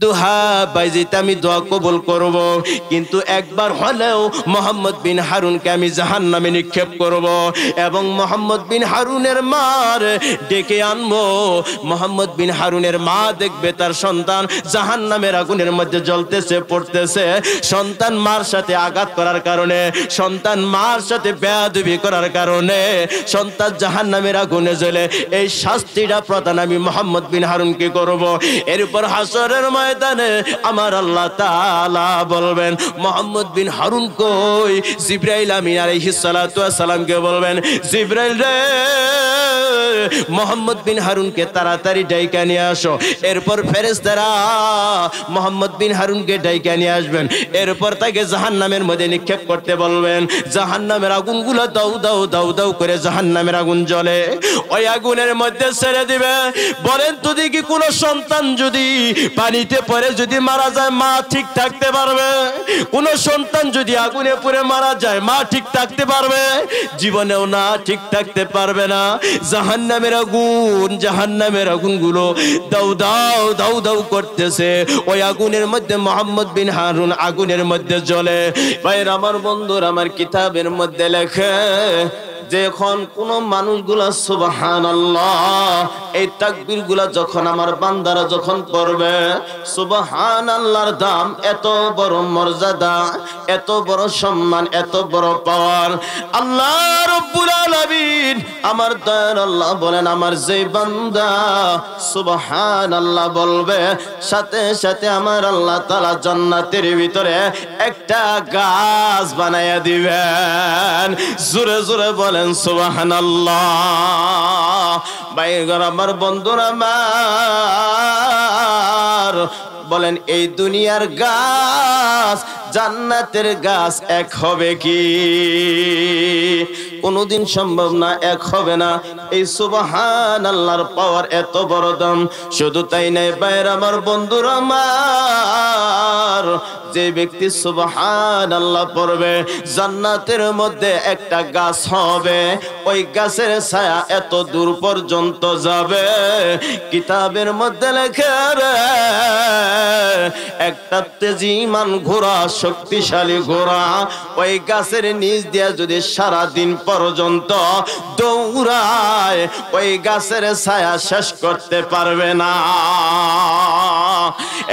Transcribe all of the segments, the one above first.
দুহা বাইজিতে আমি দোয়া কবুল করব, কিন্তু একবার হলেও মোহাম্মদ বিন হারুনকে আমি জাহান্নামে নিক্ষেপ করব এবং মোহাম্মদ বিন হারুনের মার ডেকে আনবো। মোহাম্মদ বিন হারুনের মা দেখবে তার সন্তান জাহান্নামের আগুনের মধ্যে জ্বলতেছে, পড়তেছে। সন্তান মার সাথে আঘাত করার কারণে, সন্তান মার সাথে বেয়াদবি করার কারণে সন্তান জাহান্নামের আগুনে জ্বলে, এই শাস্তিটা প্রদান আমি মোহাম্মদ বিন হারুনকে করব। এরপর হাসরের ময়দানে আমার আল্লাহ তাআলা বলবেন, মোহাম্মদ বিন হারুন কই? জিবরাইল আমিন আলাইহিস সালাতু ওয়াস সালামকে বলবেন, জিবরাইল রে, মোহাম্মদ বিন হারুনকে তাড়াতাড়ি ডাইকা নিয়ে আসো। এরপর ফেরেশতারা মোহাম্মদ বিন হারুনকে ডাইকা নিয়ে আসবেন। এরপর তাকে জাহান্নামের মধ্যে নিক্ষেপ করতে বলবেন। জাহান্নামের আগুনগুলো দাউ দাউ দাউ দাউ করে জাহান্নামের আগুন জ্বলে, ওই আগুনের মধ্যে ছেড়ে দিবে। বলেন তো দেখি, কোন সন্তান যদি পানিতে পড়ে যদি মারা যায়, মা ঠিক থাকতে পারবে? কোন সন্তান যদি আগুনে পুড়ে মারা যায়, মা ঠিক থাকতে পারবে? জীবনেও না, ঠিক থাকতে পারবে না। জাহান্নামের আগুন, জাহান্নামের আগুনগুলো দাউ দাউ দাউ দাউ করতেছে, ওই আগুনের মধ্যে মোহাম্মদ বিন হারুন আগুনের মধ্যে জ্বলে। ভাইরা আমার, বন্ধুরা আমার, কিতাবের মধ্যে লেখে যখন কোন মানুষগুলা সুবহানাল্লাহ এই তাকবীরগুলা যখন আমার বান্দারা যখন পড়বে, সুবহানাল্লাহর দাম এত বড় মর্যাদা, এত বড় সম্মান, এত বড় পাওয়ার। আল্লাহ রাব্বুল আলামিন, আমার দয়ার আল্লাহ বলেন, আমার যে বান্দা সুবহানাল্লাহ বলবে, সাথে সাথে আমার আল্লাহ তাআলা জান্নাতের ভিতরে একটা গাছ বানায়া দিবেন। জোরে জোরে বলেন সুবহানাল্লাহ। ভাইগণ আমার, বন্ধুরা আমার, বলেন এই দুনিয়ার গাছ জান্নাতের গাছ এক হবে কি? কোনদিন সম্ভব না, এক হবে না। এই সুবহানাল্লাহর পাওয়ার এত বড় দাম। শুধু তাই নাই ভাইরা আমার, বন্ধুরা আমার, যে ব্যক্তি সুবহানাল্লাহ পড়বে, জান্নাতের মধ্যে একটা গাছ হবে, ওই গাছের ছায়া এত দূর পর্যন্ত যাবে। কিতাবের মধ্যে লেখা রে, একটা তেজিমান ঘোড়া, শক্তিশালী ঘোড়া, ওই গাছের নিচ দিয়ে যদি সারা দিন পর্যন্ত দৌড়ায়, ওই গাছের ছায়া শেষ করতে পারবে না।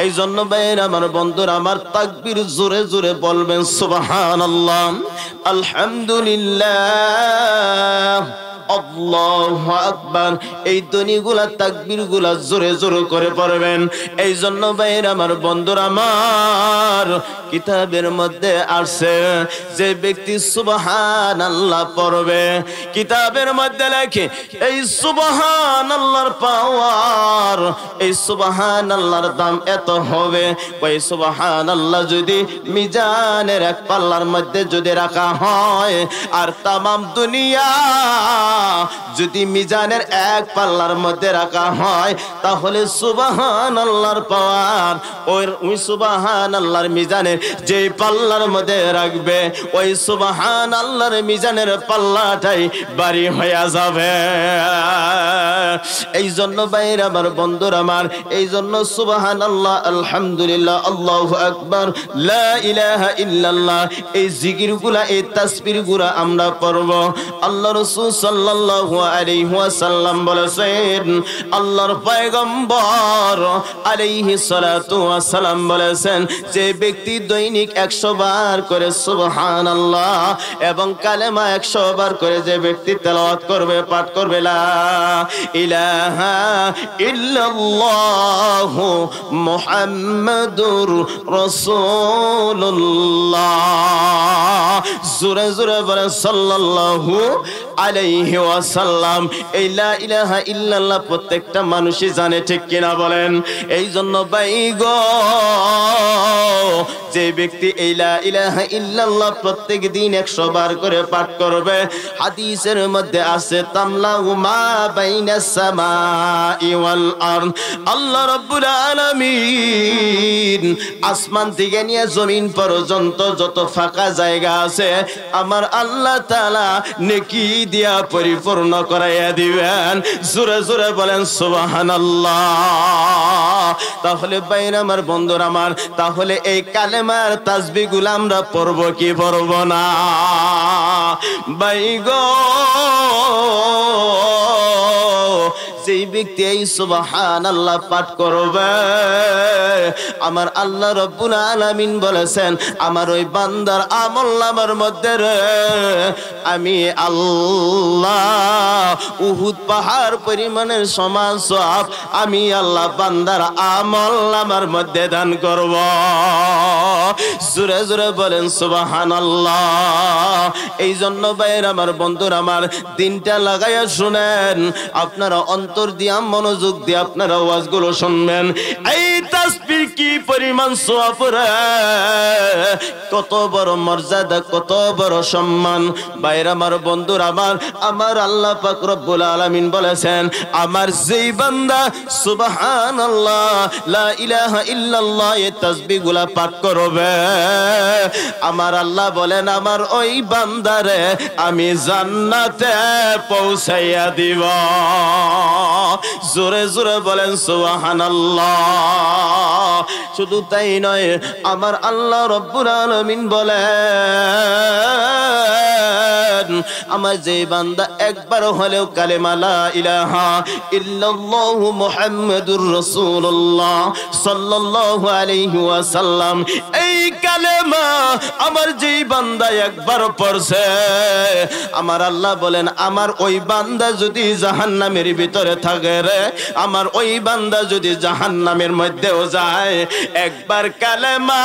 এই জন্য ভাইরা আমার, বন্ধুরা আমার, তাকবীর জোরে জোরে বলবেন সুবহানাল্লাহ, আলহামদুলিল্লাহ, আল্লাহু আকবার। এই ধ্বনিগুলা, তাকবীরগুলা জোরে জোরে করে পড়বেন। এই জন্য ভাইরা আমার, বন্ধুরা আমার, কিতাবের মধ্যে আছে যে ব্যক্তি সুবহানাল্লাহ পড়বে, কিতাবের মধ্যে লেখে এই সুবহানাল্লাহর পাওয়ার, এই সুবহানাল্লাহর দাম এত হবে। ওই সুবহানাল্লাহ যদি মিজানের এক পাল্লার মধ্যে যদি রাখা হয়, আর তামাম দুনিয়া যদি মিজানের এক পাল্লার মধ্যে রাখা হয়, তাহলে সুবহানাল্লাহর পাওয়ার ওই সুবহানাল্লাহর মিজানের যে পাল্লার মধ্যে রাখবে, ওই সুবহানাল্লাহর মিজানের পাল্লাটাই ভারী হয়ে যাবে। এই জন্য ভাইরা আমার, বন্ধুরা আমার, এই জন্য সুবহানাল্লাহ, আলহামদুলিল্লাহ, আল্লাহু আকবার, লা ইলাহা ইল্লাল্লাহ, এই জিকিরগুলা, এই তাসবিহগুলা আমরা পড়ব। আল্লাহ রাসূল সাল্লাল্লাহু আলাইহি ওয়াসাল্লাম বলেছেন, আল্লাহর পয়গম্বর আলাইহিস সালাতু ওয়াস সালাম বলেছেন, যে ব্যক্তি দৈনিক 100 বার করে সুবহানাল্লাহ এবং কালেমা 100 বার করে যে ব্যক্তি তেলাওয়াত করবে, পাঠ করবে, লা ইলাহা ইল্লাল্লাহু মুহাম্মাদুর রাসূলুল্লাহ, জোরে জোরে বলে সাল্লাল্লাহু আলাইহি ওয়াসাল্লাম। এই লা ইলাহা ইল্লাল্লাহ প্রত্যেকটা মানুষই জানে, ঠিক কিনা বলেন? এই জন্য ভাই গো, যে ব্যক্তি এই লা ইলাহা ইল্লাল্লাহ প্রত্যেক দিন 100 বার করে পাঠ করবে, হাদিসের মধ্যে আছে, তামলাউ মা বাইনাস সামাই ওয়াল আরদ, আল্লাহ রাব্বুল আলামিন দিন আসমান থেকে নিয়ে জমিন পর্যন্ত যত ফাঁকা জায়গা আছে আমার আল্লাহ তাআলা নেকি দিয়া পরিপূর্ণ করাইয়া দিবেন। জোরে জোরে বলেন সুবহানাল্লাহ। তাহলে বাইরে আমার বন্ধুরা আমার, তাহলে এই কালেমার তাসবিহগুলো আমরা পড়ব কি পড়ব না? বাইগো যেই ব্যক্তি এই সুবহানাল্লাহ পাঠ করবে আমার আল্লাহ রাব্বুল আলামিন বলেছেন আমার ওই বান্দার আমলনামার মধ্যে আমি আল্লাহ উহুদ পাহাড় পরিমাণের সমান সওয়াব আমি আল্লাহ বান্দার আমলনামার মধ্যে দান করব। জোরে জোরে বলেন সুবহানাল্লাহ। এই জন্য ভাইয়ের আমার বন্ধুরা আমার, দিনটা লাগাইয়া শুনেন, আপনারা অন্তর দিয়া মনোযোগ দিয়ে আপনারা ওয়াজগুলো শুনবেন। এই তাসবিহ কি পরিমাণ সওয়াব রে, কত বড় মর্যাদা, কত বড় সম্মান। ভাইয়ের আমার বন্ধুরা আমার, আমার আল্লাহ পাক রব্বুল আলামিন বলেছেন আমার যেই বান্দা সুবহানাল্লাহ লা ইলাহা ইল্লাল্লাহ এই তাসবিহগুলা পাঠ করবে আমার আল্লাহ বলেন আমার ওই বান্দারে আমি জান্নাতে পৌঁছাইয়া দিব। জোরে জোরে বলেন সুবহানাল্লাহ। শুধু তাই নয়, আমার আল্লাহ রব্বুল আলামিন বলেন আমার যে বান্দা একবার হলেও কালেমা লা ইলাহা ইল্লাল্লাহু মুহাম্মাদুর রাসূলুল্লাহ সাল্লাল্লাহু আলাইহি ওয়াসাল্লাম এই কালেমা আমার যেই বান্দা একবার পড়ছে আমার আল্লাহ বলেন আমার ওই বান্দা যদি জাহান্নামের ভিতরে থাকে রে, আমার ওই বান্দা যদি জাহান্নামের মধ্যেও যায়, একবার কালেমা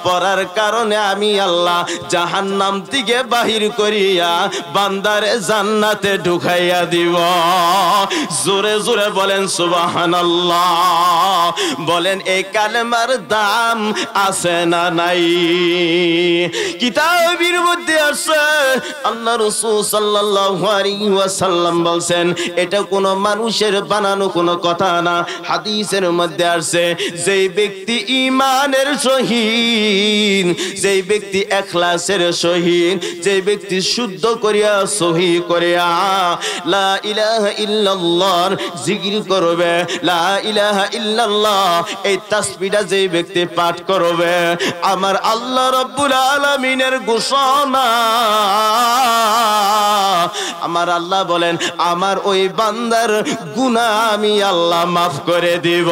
পড়ার কারণে আমি আল্লাহ জাহান্নাম থেকে বাহির করিয়া বান্দারে জান্নাতে ঢুকাইয়া দিব। জোরে জোরে বলেন সুবহানাল্লাহ। বলেন এই কালেমার দাম আছে না নাই? কিতাবের মধ্যে আছে আল্লাহ রাসূল সাল্লাল্লাহু আলাইহি ওয়াসাল্লাম বলেন এটা কোনো মানুষের বানানো কোনো কথা না। হাদিসের মধ্যে আছে যেই ব্যক্তি ঈমানের সহিত, যেই ব্যক্তি ইখলাসের সহিত, যেই ব্যক্তি শুদ্ধ করিয়া সহি করিয়া লা ইলাহা ইল্লাল্লাহর জিকির করবে, লা ইলাহা ইল্লাল্লাহ এই তাসবিহটা যেই ব্যক্তি পাঠ করবে আমার আল্লাহ রাব্বুল আলামিনের ঘোষণা আমার আল্লাহ বলেন আমার ওই বান্দার গুনাহ আমি আল্লাহ মাফ করে দিব।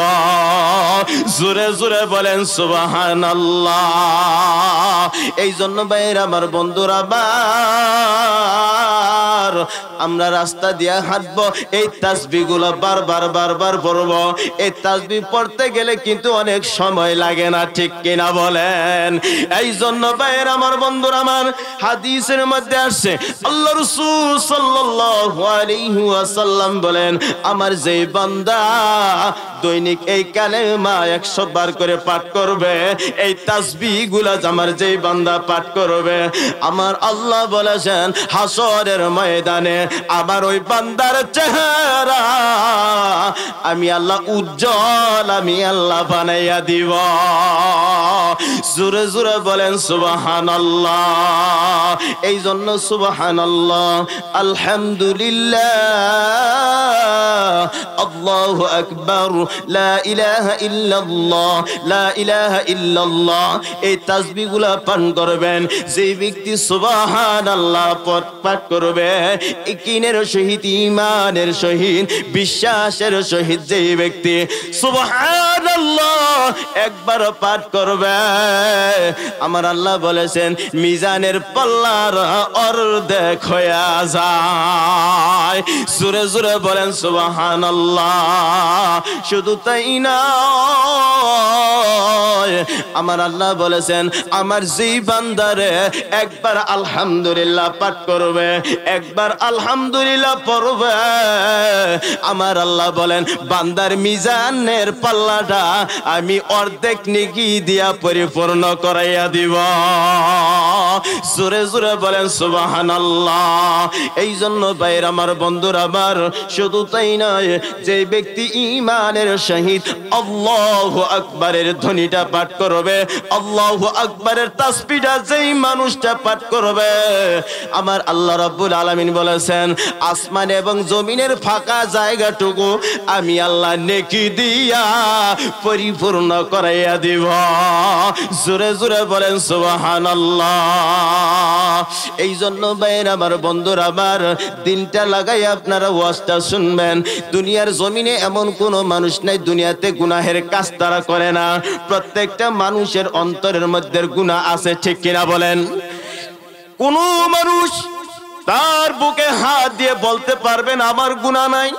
জোরে জোরে বলেন সুবহানাল্লাহ। এই জন্য ভাইয়ের আমার বন্ধুরা বার আমরা রাস্তা দিয়ে হাঁটবো, এই তাসবিহগুলো বারবার বারবার পড়বো। এই তাসবিহ পড়তে গেলে কিন্তু অনেক সময় লাগে না, ঠিক কিনা বলেন? এই জন্য ভাইয়ের আমার বন্ধুরা আমার, হাদিসের মধ্যে আসছে আল্লাহ রাসূল সাল্লাল্লাহু আলাইহি ওয়াসাল্লাম বলেন আমার যে বান্দা দৈনিক এই কালেমা 100 বার করে পাঠ করবে, এই তাসবিহগুলো আমার যে বান্দা পাঠ করবে আমার আল্লাহ বলেছেন হাসরের ময়দানে আমার ওই বান্দার চেহারা আমি আল্লাহ উজ্জ্বল আমি আল্লাহ বানাইয়া দিব। জোরে জোরে বলেন সুবহানাল্লাহ। এই জন্য সুবহানাল্লাহ, আলহামদুলিল্লাহ, আল্লাহু আকবার, লা ইলাহা ইল্লাল্লাহ, লা ইলাহা ইল্লাল্লাহ এই তাসবিহগুলো পাঠ করবেন। যেই ব্যক্তি সুবহানাল্লাহ পাঠ করবে ইয়াকিনের সহিত, ঈমানের সহিত, বিশ্বাসের সহিত যেই ব্যক্তি সুবহানাল্লাহ একবার পাঠ করবে আমার আল্লাহ বলেছেন মিজানের পাল্লার অর্ধেক হয়ে যায়। জোরে জোরে বলেন সুবহানাল্লাহ। শুধু তাই না, আমার আল্লাহ বলেছেন আমার যেই বান্দারে একবার আলহামদুলিল্লাহ পাঠ করবে, একবার আলহামদুলিল্লাহ পড়বে আমার আল্লাহ বলেন বান্দার মিজানের পাল্লাটা আমি অর্ধেক অর্ধেক নেকি দিয়া পরিপূর্ণ করাইয়া দিব। জোরে জোরে বলেন সুবহানাল্লাহ। এই জন্য ভাইয়ের আমার, বন্ধুরা আমার, শুধু তাই নয়, যে ব্যক্তি ঈমানের সহিত আল্লাহু আকবারের ধ্বনিটা পাঠ করবে, আল্লাহু আকবারের তাসবিহটা যেই মানুষটা পাঠ করবে, আমার আল্লাহ রাব্বুল আলামিন বলেছেন আসমান এবং জমিনের ফাঁকা জায়গাটুকু আমি আল্লাহ নেকি দিয়া পরিপূর্ণ করাইয়া দিব। জোরে জোরে বলেন সুবহানাল্লাহ। এই জন্য ভাইয়ের আমার, বন্ধুরা আমার, দিনটা লাগাই আপনারা ওয়াজটা শুনবেন। দুনিয়ার জমিনে এমন কোনো মানুষ নাই দুনিয়াতে গুনাহের কাজ তারা করে না। প্রত্যেকটা মানুষের অন্তরের মধ্যে গুনাহ আছে, ঠিক কিনা বলেন? কোন মানুষ তার বুকে হাত দিয়ে বলতে পারবেন আমার গুনাহ নাই?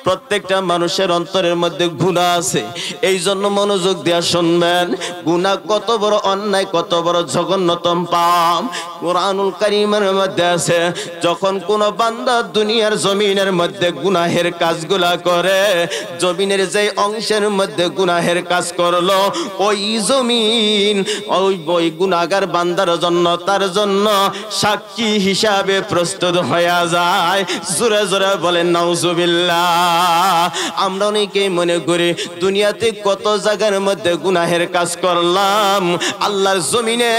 প্রত্যেকটা মানুষের অন্তরের মধ্যে গুনাহ আছে। এই জন্য মনোযোগ দিয়ে শুনবেন। গুনাহ কত বড় অন্যায়, কত বড় জঘন্যতম পাপ কোরআনুল কারীমের মধ্যে আছে। যখন কোন বান্দা দুনিয়ার জমিনের মধ্যে গুনাহের কাজগুলা করে, জমিনের যে অংশের মধ্যে গুনাহের কাজ করলো, ওই জমিন ওই গুনাহগার বান্দার জন্য, তার জন্য সাক্ষী হিসাবে প্রস্তুত হয়ে যায়। জোরে জোরে বলেন নাউজুবিল্লাহ। আমরা অনেকেই মনে করি দুনিয়াতে কত জায়গার মধ্যে গুনাহের কাজ করলাম, আল্লাহর জমিনে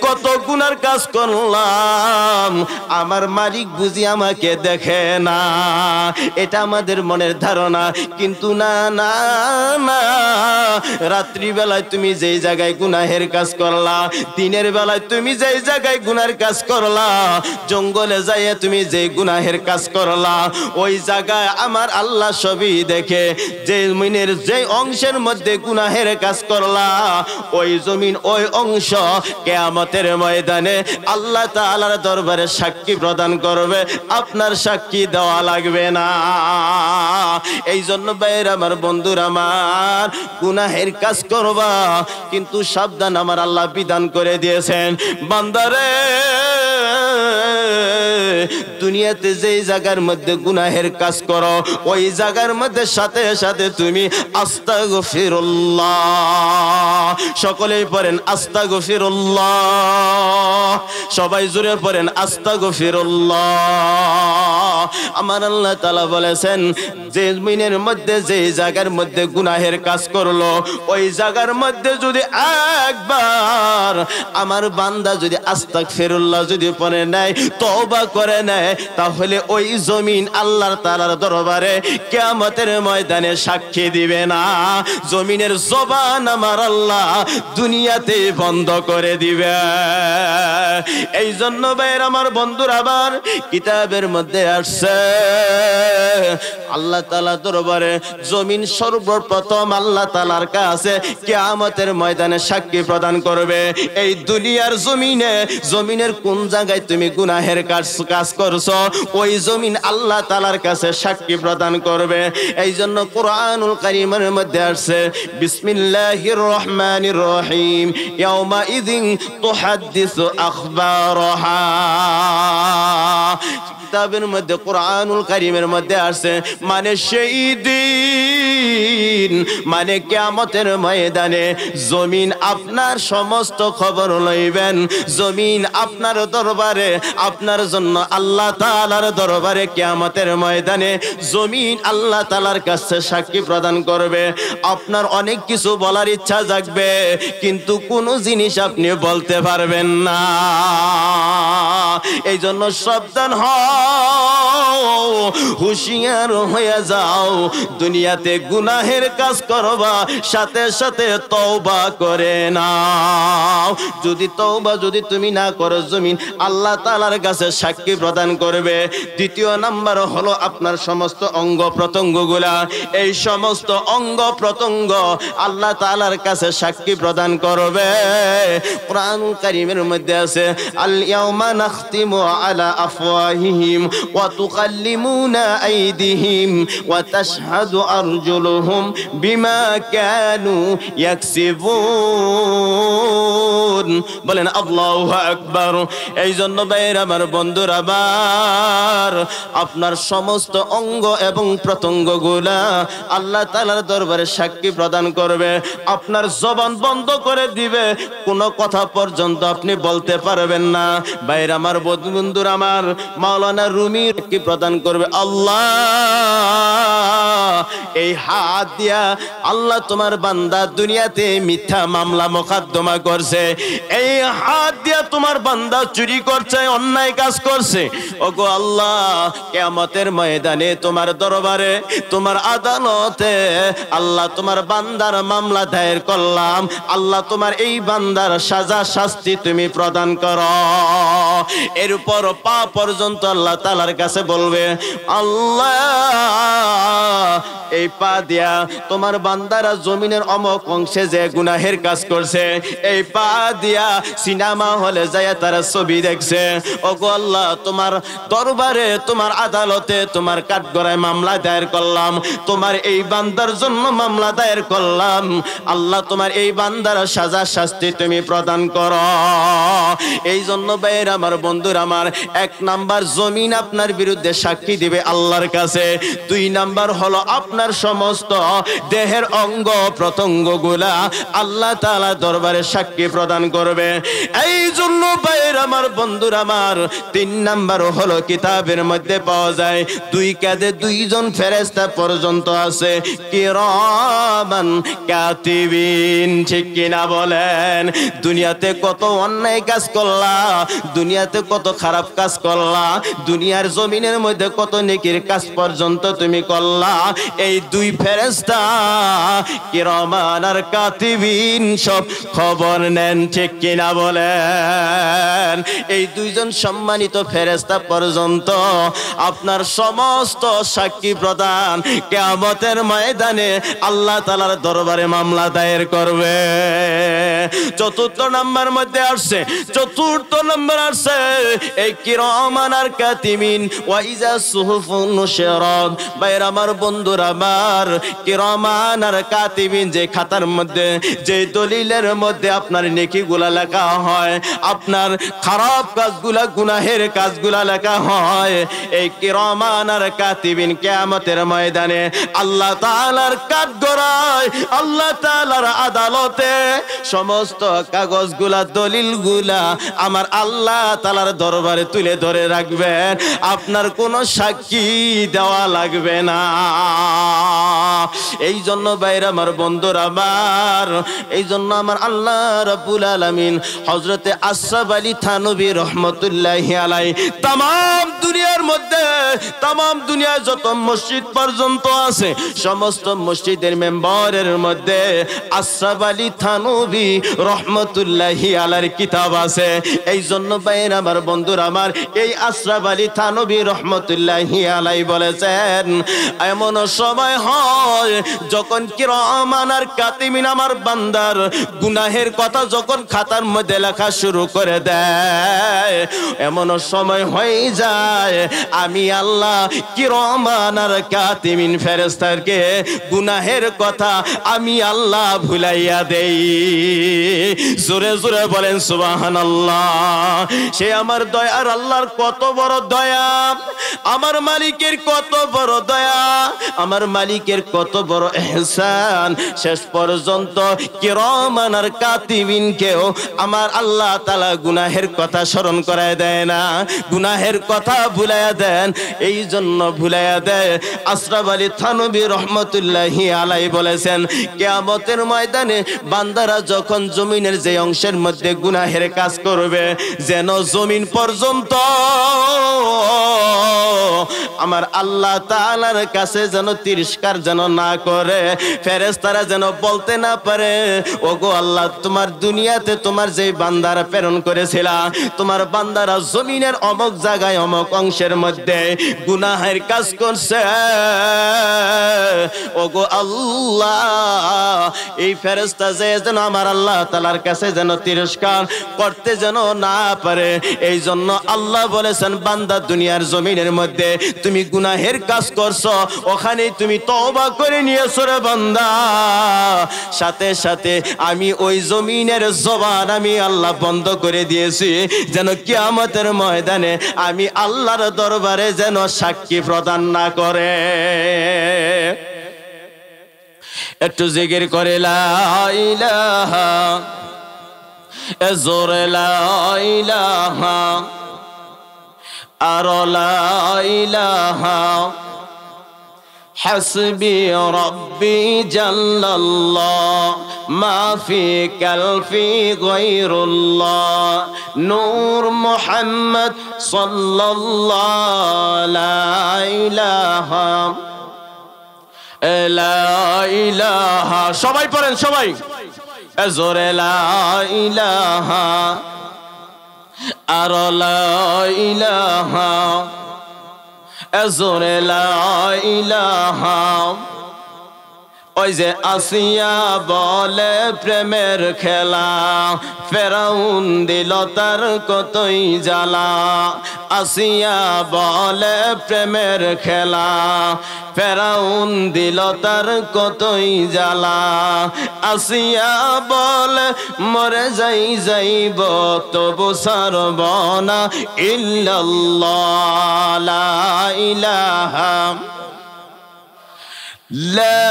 কত গুনার কাজ করলাম, আমার মালিক বুঝি আমাকে দেখে না। এটা আমাদের মনের ধারণা। কিন্তু না না না, রাত্রিবেলায় তুমি যেই জায়গায় গুনাহের কাজ করলা, দিনের বেলায় তুমি যেই জায়গায় গুনার কাজ করলা, জঙ্গলে যাইয়া তুমি যেই গুনাহের কাজ করলা, ওই জায়গায় আমার আল্লাহ সবই দেখে। যে জমিনের যে অংশের মধ্যে গুনাহের কাজ করলা, ওই জমিন, ওই অংশ কিয়ামতের ময়দানে আল্লাহ তাআলার দরবারে সাক্ষী প্রদান করবে। আপনার সাক্ষী দেওয়া লাগবে না। এই জন্য ভাইয়েরা আমার, বন্ধুরা আমার, গুনাহের কাজ করবা, কিন্তু সাবধান, আমার আল্লাহ বিধান করে দিয়েছেন, বান্দারে দুনিয়াতে যেই জায়গার মধ্যে গুনাহের কাজ করো, ওই জায়গার মধ্যে সাথে সাথে তুমি আস্তাগফিরুল্লাহ, সকলেই পড়েন আস্তাগফিরুল্লাহ, সবাই জোরে পড়েন আস্তাগফিরুল্লাহ। আমার আল্লাহ তাআলা বলেছেন, যে জমিনের মধ্যে যেই জায়গার মধ্যে গুনাহের কাজ করলো, ওই জায়গার মধ্যে যদি একবার আমার বান্দা যদি আস্তাগফিরুল্লাহ যদি পড়ে নেয়, তওবা করে নেয়, তাহলে ওই জমিন আল্লাহর তাআলার দরবারে কিয়ামতের ময়দানে সাক্ষী দিবে না। জমিনের জবান আমার আল্লাহ দুনিয়াতে বন্ধ করে দিবে। এই জন্য ভাইয়ের আমার, বন্ধুরা আবার, কিতাবের মধ্যে আসছে আল্লাহ তাআলা দরবারে জমিন সর্বপ্রথম আল্লাহ তাআলার কাছে কিয়ামতের ময়দানে সাক্ষী প্রদান করবে। এই দুনিয়ার জমিনে, জমিনের কোন জায়গায় তুমি গুনাহের কাজ করছো, ওই জমিন আল্লাহ তাআলার কাছে সাক্ষী প্রদান করবে। এই জন্য কোরআনুল কারীমের মধ্যে আছে, বিসমিল্লাহির রহমানির রহিম, ইয়াউমা ইযিন তুহাদ্দিসু আখবারাহা। কিতাবের মধ্যে, কোরআনুল কারীমের মধ্যে আছে, মানে সেই দিন, মানে কিয়ামতের ময়দানে জমিন আপনার সমস্ত খবর লইবেন। জমিন আপনার দরবারে, আপনার জন্য আল্লাহ তাআলার দরবারে কিয়ামতের ময়দানে জমিন আল্লাহ তাআলার কাছে সাক্ষী প্রদান করবে। আপনার অনেক কিছু বলার ইচ্ছা জাগবে, কিন্তু কোনো জিনিস আপনি বলতে পারবেন না। এই জন্য সাবধান হও, হুঁশিয়ার হয়ে যাও। দুনিয়াতে গুনাহের কাজ করবা, সাথে সাথে তওবা করে নাও। যদি তওবা যদি তুমি না করো, জমিন আল্লাহ তাআলার কাছে সাক্ষী প্রদান করবে। দ্বিতীয় নাম্বার হলো আপনার সমস্ত অঙ্গ প্রত্যঙ্গগুলা, এই সমস্ত অঙ্গ প্রত্যঙ্গ আল্লাহ তাআলার কাছে সাক্ষী প্রদান করবে। কোরআনুল কারীমের মধ্যে আছে, আল ইয়াউমা নাখতিমু আলা আফওয়াহিহিম ওয়া তুকাল্লিমুনা আইদিহিম ওয়া তাশহাদু আরজুলুহুম বিমা কানু ইয়াকসিবুন। পড়ুন, বলেন আল্লাহু আকবার। এই জন্য ভাইয়েরা আমার, বন্ধুরা আমার, আপনার সমস্ত অঙ্গ এবং প্রত্যঙ্গগুলা আল্লাহ তাআলার দরবারে সাক্ষী প্রদান করবে। আপনার জবান বন্ধ করে দিবে, কোনো কথা পর্যন্ত আপনি বলতে পারবেন না। ভাইয়েরা আমার, বন্ধুরা আমার, মাওলানা রুমি কি প্রদান করবে, আল্লাহ এই হাত দিয়া আল্লাহ তোমার বান্দা দুনিয়াতে মিথ্যা মামলা মোকদ্দমা করছে, এই হাত দিয়া তোমার বান্দা চুরি করছে, অন্যায় কাজ করছে। ওগো আল্লাহ, কিয়ামতের ময়দানে তোমার দরবারে, তোমার আদালতে আল্লাহ তোমার বান্দার মামলা দায়ের করলাম, আল্লাহ তোমার এই বান্দার সাজা শাস্তি তুমি প্রদান করো। এরপর পা পর্যন্ত আল্লাহ তাআলার কাছে বলবে, আল্লাহ এই পা দিয়া তোমার বান্দারা জমিনের অমক অংশে যে গুনাহের কাজ করছে, এই পা দিয়া সিনেমা হলে যায় তারা ছবি দেখছে, ওগো আল্লাহ তোমার দরবারে, তোমার আদালতে, তোমার কাঠগড়ায় মামলা দায়ের করলাম, তোমার এই বান্দার জন্য মামলা দায়ের করলাম, আল্লাহ তোমার এই বান্দার সাজা শাস্তি তুমি প্রদান করো। এই জন্য ভাইয়ের আমার, বন্ধুর আমার, 1 নাম্বার জমিন আপনার বিরুদ্ধে সাক্ষী দিবে আল্লাহর কাছে। 2 নাম্বার হলো আপনার সমস্ত দেহের অঙ্গ প্রত্যঙ্গগুলা আল্লাহ তাআলা দরবারে সাক্ষী প্রদান করবে। এই জন্য ভাইয়ের আমার, বন্ধুর আমার, 3 নাম্বার হলো কিতাবের মধ্যে পাওয়া যায় 2 কাঁধে 2 জন ফেরেশতা পর্যন্ত আছে, কিরামান কাতিবিন। ঠিক কিনা বলেন? দুনিয়াতে কত অন্যায় কাজ করলা, দুনিয়াতে কত খারাপ কাজ করলা, দুনিয়ার জমিনের মধ্যে কত নেকির কাজ পর্যন্ত তুমি করলা, এই 2 ফেরেশতা কিরামান আর কাতিবিন সব খবর নেন। ঠিক কিনা বলেন? এই 2 জন সম্মানিত ফেরেশতা পর্যন্ত আপনার সমস্ত সাক্ষী প্রদান কিয়ামতের ময়দানে আল্লাহ তাআলার দরবারে মামলা দায়ের করবে। 4 নম্বর মধ্যে আসছে, 4 নম্বর আসছে এই কিরামান আর কাতিবিন ওয়া ইজা সুহুফুন নুশিরাত। ভাইরা আমার, বন্ধুরা আমার, কিরামান আর কাতিবিন যে খাতার মধ্যে, যে দলিলের মধ্যে আপনার নেকিগুলা লেখা হয়, আপনার খারাপ কাজগুলা, গুনাহের কাজগুলা লেখা হয়, এই কিরামান আর কাতিবিন কিয়ামতের ময়দানে আল্লাহ তাআলার কাঠগড়ায়, আল্লাহ তাআলার আদালতে সমস্ত কাগজগুলা, দলিলগুলা আমার আল্লাহ তাআলার দরবারে তুলে ধরে রাখবেন। আপনার কোনো সাক্ষী দেওয়া লাগবে না। এই জন্য ভাইরা আমার, বন্ধুরা আমার, এই জন্য আমার আল্লাহ রাব্বুল আলামিন হযরতে আশরাফ আলী থানভী রহমাতুল্লাহি আলাইহি तमाम দুনিয়ার মধ্যে, तमाम দুনিয়ায় যত মসজিদ পর্যন্ত আছে, সমস্ত মসজিদের মেম্বারের মধ্যে আশরাফ আলী থানভী রহমাতুল্লাহি আলাইহির কিতাব আছে। এই জন্য ভাইরা আমার, বন্ধুরা আমার, এই আশরাফ আলী থানভী রহমাতুল্লাহি আলাইহি বলেছেন, এমন সময় হয় যখন কিরামান আর কাতিবিন আমার বান্দার গুনাহের কথা যখন খাতার মধ্যে লেখা শুরু করে দেয়, এমন সময় হয়ে যায় আমি আল্লাহ কিরামান আর কাতিবিন ফেরেশতাকে গুনাহের কথা আমি আল্লাহ ভুলাইয়া দেই। জোরে জোরে বলেন সুবহানাল্লাহ। সে আমার দয়ার আল্লাহর কত বড় দয়া, আমার মালিকের কত বড় দয়া, আমার মালিকের কত বড় ইহসান। শেষ পর্যন্ত কিরামান আর কাতিবিনকেও আমার আল্লাহ তাআলা গুনাহের কথা স্মরণ করায় দেয় না, গুনাহের কথা ভুলাইয়া দেন। এই জন্য ভুলাইয়া দেয়। আশরাফ আলী থানভী রহমাতুল্লাহি আলাইহি বলেছেন, কিয়ামতের ময়দানে বান্দারা যখন জমিনের যে অংশের মধ্যে গুনাহের কাজ করবে, যেন জমিন পর্যন্ত আমার আল্লাহ তাআলার কাছে যেন তিরস্কার যেন না করে, ফেরেশতারা যেন বলতে না পারে, ওগো আল্লাহ, তোমার দুনিয়াতে তোমার যে বান্দারা প্রেরণ করেছিলা, তোমার বান্দারা জমিনের অমুক জায়গায় অমুক অংশের মধ্যে গুনাহের কাজ করছে, ওগো আল্লাহ, এই ফেরেশতা যেন আমার আল্লাহ তাআলার কাছে যেন তিরস্কার করতে যেন না পারে। এই জন্য আল্লাহ বলেছেন, বান্দা দুনিয়ার জমিনের মধ্যে তুমি গুনাহের কাজ করছো, ওখানে তুমি তওবা করে নিয়েছো রে বান্দা, সাথে সাথে আমি ওই জমিনের জবান আমি আল্লাহ বন্ধ করে দিয়েছি, যেন কিয়ামতের ময়দানে আমি আল্লাহর দরবারে যেন সাক্ষী প্রদান না করে। একটু জিকির করে লা ইলাহা, জোরে লা ইলাহা, আর লা ইলাহা, হাসবি রব্বি জাল্লাল্লাহ, মা ফি কালফি গায়রুল্লাহ, নূর মুহাম্মদ সাল্লাল্লাহু লা ইলাহা, লা ইলাহা। সবাই পড়েন, সবাই জোরে লা ইলাহা, আর লা ইলাহা, জোরে লা ইলাহা। ওই যে আসিয়া বলে প্রেমের খেলা, ফেরাউন দিল তার কতই জ্বালা। আসিয়া বলে প্রেমের খেলা, ফেরাউন দিল তার কতই জ্বালা। আসিয়া বলে মরে যাই যাইব তবু ছাড়ব না ইল্লাল্লাহ, লা ইলাহা, লা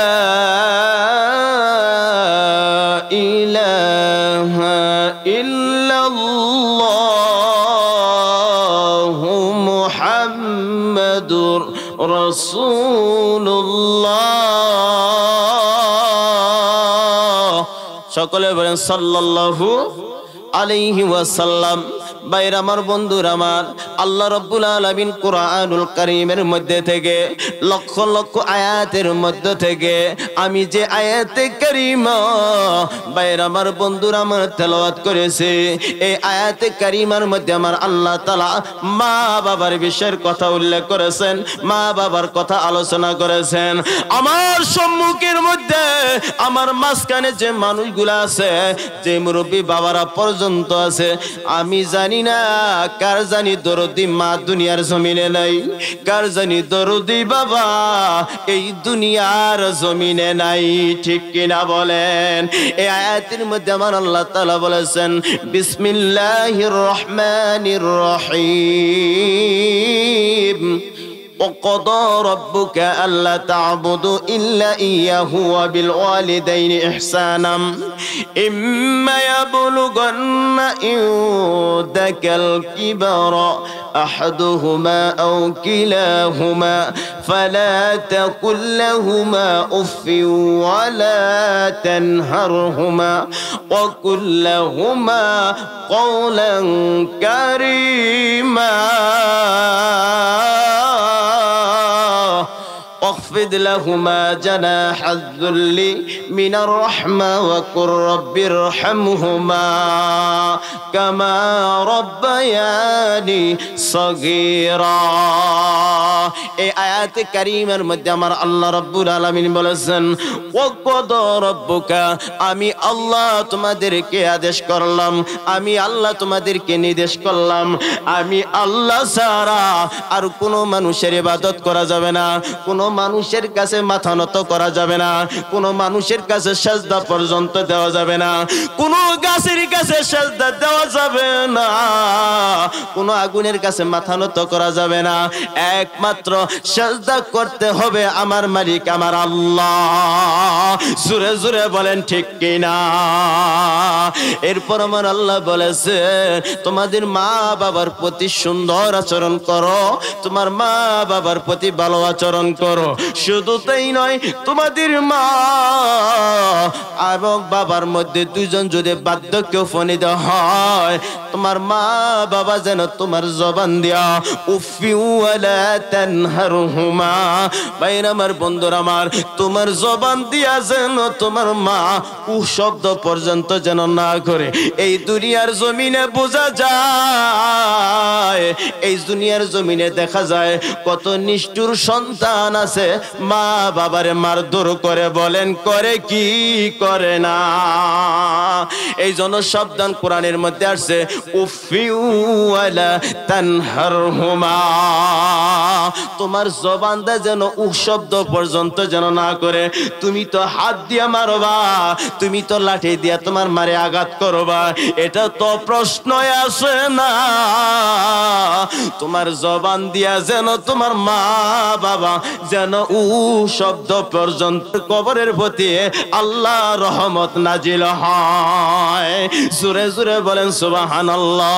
ইলাহা ইল্লাল্লাহু মুহাম্মাদুর রাসূলুল্লাহ। সকলে বলেন সাল্লাল্লাহু আলাইহি ওয়াসাল্লাম। ভাইরা আমার, বন্ধুরা আমার, আল্লাহ রাব্বুল আলামিন কুরআনুল কারীমের মধ্যে থেকে লক্ষ লক্ষ আয়াতের মধ্যে থেকে আমি যে আয়াতে কারীমা ভাইরা আমার, বন্ধুরা আমার তেলাওয়াত করেছে, এই আয়াতে কারীমার মধ্যে আমার আল্লাহ তাআলা মা বাবার বিষয়ের কথা উল্লেখ করেছেন, মা বাবার কথা আলোচনা করেছেন। আমার সম্মুখের মধ্যে আমার মাঝখানে যে মানুষগুলো আছে, যে মুরব্বী বাবারা পর্যন্ত আছে, আমি জানি না কার জানি দরদি মা দুনিয়ার জমিনে নাই, কার জানি দরদি বাবা এই দুনিয়ার জমিনে নাই, ঠিক কিনা বলেন? এই আয়াতের মধ্যে আমার আল্লাহ তাআলা বলেছেন বিসমিল্লাহির রহমানির রহিম, وقضى ربك ألا تعبدوا إلا إياه وبالوالدين إحسانا إما يبلغن عندك الكبر أحدهما أو كلاهما فلا تقل لهما أف ولا تنهرهما وقل لهما قولا كريما واخفض لهما جناح الذل من الرحمة وقل رب ارحمهما كما ربياني صغيرا। এই আয়াতে কারীমের মধ্যে আমার আল্লাহ রাব্বুল আলামিন বলেছেন ওয়াকদা রাব্বুকা, আমি আল্লাহ তোমাদেরকে আদেশ করলাম, আমি আল্লাহ তোমাদেরকে নির্দেশ করলাম, আমি আল্লাহ ছাড়া আর কোনো মানুষের ইবাদত করা যাবে না, কোনো মানুষের কাছে মাথা নত করা যাবে না, কোনো মানুষের কাছে সেজদা পর্যন্ত দেওয়া যাবে না, কোনো গাছের কাছে সেজদা দেওয়া যাবে না, কোনো আগুনের কাছে মাথা নত করা যাবে না, একমাত্র সেজদা করতে হবে আমার মালিক আমার আল্লাহ। জোরে জোরে বলেন ঠিক কিনা? এরপর আমার আল্লাহ বলেছে তোমাদের মা বাবার প্রতি সুন্দর আচরণ করো, তোমার মা বাবার প্রতি ভালো আচরণ করো। শুধু তাই নয়, তোমাদের মা এবং বাবার মধ্যে দুজন যদি বার্ধক্য উপনীত হয়, তোমার মা বাবা যেন তোমার জবান দিয়া উফি ওয়ালা তানহারহুমা, ভাইরা আমার, বন্ধুরা আমার, তোমার জবান দিয়া যেন তোমার মা শব্দ পর্যন্ত যেন না করে। এই দুনিয়ার জমিনে বোঝা যায়, এই দুনিয়ার জমিনে দেখা যায় কত নিষ্ঠুর সন্তান আছে মা বাবারে মারধর করে, বলেন করে কি করে না? এই জন্য সাবধান, কোরআনের মধ্যে আসছে উফিউ ওয়ালা তানহারহুমা, তোমার জবান দা যেন উহ শব্দ পর্যন্ত যেন না করে। তুমি তো হাত দিয়া মারবা, তুমি তো লাঠি দিয়া তোমার মারে আঘাত করবা, এটা তো প্রশ্নই আসে না। তোমার জবান দিয়া যেন তোমার মা বাবা যেন উহ শব্দ পর্যন্ত কবরের প্রতি আল্লাহ রহমত নাজিল হয়। জোরে জোরে বলেন সুবহানাল্লাহ।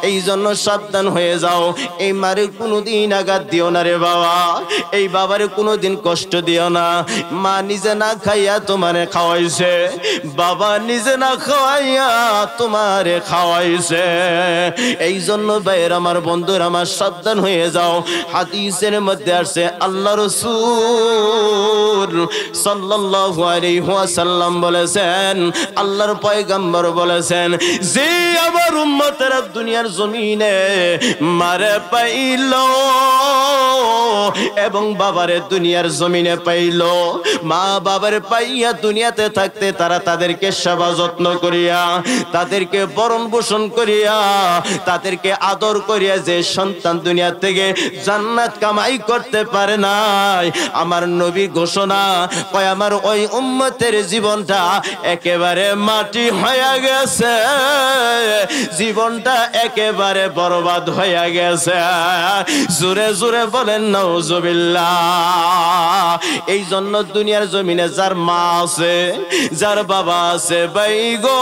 এই জন্য সাবধান হয়ে যাও, এই মারে কোনোদিন আঘাত দিও না রে বাবা, এই বাবারে কোনোদিন কষ্ট দিও না। মা নিজে না খাইয়া তোমারে খাওয়াইছে, বাবা নিজে না খাওয়াইয়া তোমারে খাওয়াইছে। এই জন্য ভাইয়ের আমার, বন্ধুর আমার, সাবধান হয়ে যাও। হাদিসের মধ্যে আসছে আল্লাহ রাসূল সাল্লাল্লাহু আলাইহি ওয়াসাল্লাম বলেছেন, আল্লাহর পয়গম্বর বলেছেন, যে আমার উম্মতেরা দুনিয়ার জমিনে মারে পাইল এবং বাবারে দুনিয়ার জমিনে পাইল, মা বাবার পাইয়া দুনিয়াতে থাকতে তারা তাদেরকে সেবা যত্ন করিয়া, তাদেরকে বরণ পোষণ করিয়া, তাদেরকে আদর করিয়া যে সন্তান দুনিয়া থেকে জান্নাত কামাই করতে পারে নাই, আমার নবী ঘোষণা কয় আমার ওই উম্মতের জীবনটা একেবারে মাটি হয়ে গেছে, জীবনটা একেবারে বরবাদ হয়ে গেছে। জোরে জোরে বলেন নাউজুবিল্লাহ। এই জন্য দুনিয়ার জমিনে যার মা আছে, যার বাবা আছে, ভাই গো,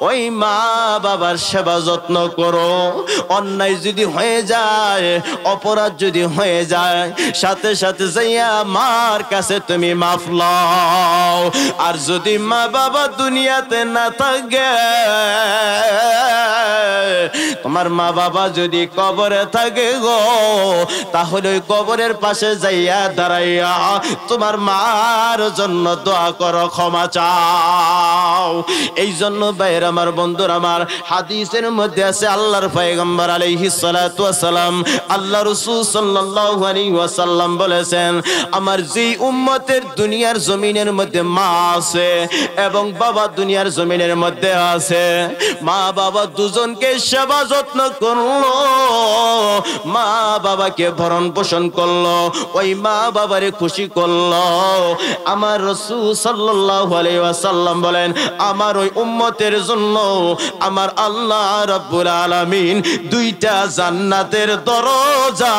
ওই মা বাবার সেবা যত্ন করো। অন্যায় যদি হয়ে যায়, অপরাধ যদি হয়ে যায়, সাথে সাথে যাইয়া মার কাছে তুমি মাফ লও। আর যদি মা বাবা দুনিয়াতে না থাকে, তোমার মা বাবা যদি কবরে থাকে গো, তাহলে ওই কবরের পাশে যাইয়া দাঁড়াইয়া তোমার মার জন্য দোয়া করো, ক্ষমা চাও। এই জন্য ভাইয়ের আমার, বন্ধুর আমার, হাদিসের মধ্যে আছে আল্লাহর পয়গম্বর আলাইহিস সালাতু ওয়াস সালাম, আল্লাহ রাসূল সাল্লাল্লাহু আলাইহি ওয়াসাল্লাম বলেছেন, আমার যেই উম্মতের দুনিয়ার জমিনের মধ্যে মা আছে এবং বাবা দুনিয়ার জমিনের মধ্যে আছে, মা বাবা দুজনকে সেবা যত্ন করলো, মা বাবাকে ভরণ পোষণ করলো, ওই মা বাবারে খুশি করলো, আমার রাসূল সাল্লাল্লাহু আলাইহি ওয়াসাল্লাম বলেন, আমার ওই উম্মতের জন্য আমার আল্লাহ রাব্বুল আলামিন দুইটা জান্নাতের দরজা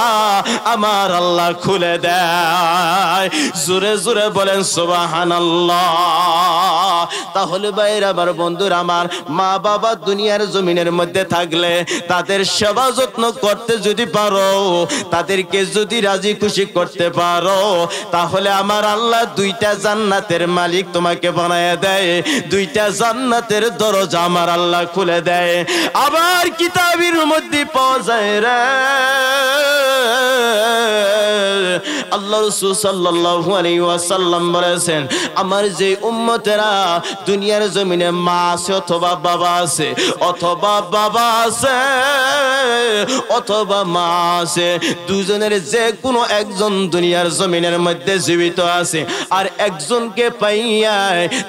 আমার আল্লাহ খুলে দেয়। জোরে জোরে বলেন সুবহানাল্লাহ। তাহলে ভাইরা আমার, বন্ধুরা আমার, মা বাবা দুনিয়ার জমিনের মধ্যে থাকলে তাদের সেবা যত্ন করতে যদি পারো, তাদেরকে যদি রাজি খুশি করতে পারো, তাহলে আমার আল্লাহ দুইটা জান্নাতের মালিক তোমাকে বানায় দেয়, দুইটা জান্নাতের দরজা আমার আল্লাহ খুলে দেয়। আবার কিতাবের মধ্যে পাওয়া যায় রে, আল্লাহ রাসূল সাল্লাল্লাহু আলাইহি ওয়াসাল্লাম বলেছেন, আমার যে উম্মতেরা দুনিয়ার জমিনে মা আছে অথবা বাবা আছে, অথবা বাবা আছে অথবা মা আছে, দুজনের যে কোনো একজন দুনিয়ার জমিনের মধ্যে জীবিত আছে, আর একজনকে পাইয়া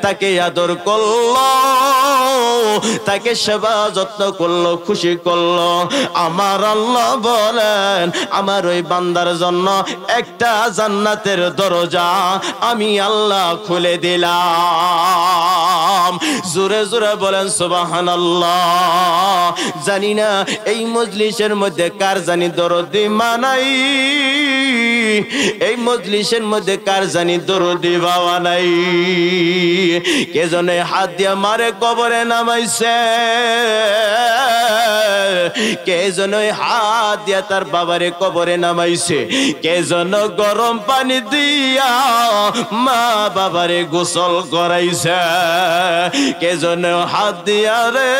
তাকে আদর করলো, তাকে সেবা যত্ন করলো, খুশি করলো, আমার আল্লাহ বলেন, আমার ওই বান্দার জন্য একটা জান্নাতের দরজা আমি আল্লাহ খুলে দিলাম। জোরে জোরে বলেন সুবহানাল্লাহ। জানি না এই মজলিসের মধ্যে কার জানি দরদি মানাই, এই মজলিসের মধ্যে কার জানি দরদি বাবা নাই, কে জনে হাত দিয়া মারে কবরে নামাইছে, কে যেন হাত দিয়া তার বাবারে কবরে নামাইছে, কে যেন গরম পানি দিয়া মা বাবারে গোসল করাইছে, কে যেন হাত দিয়া রে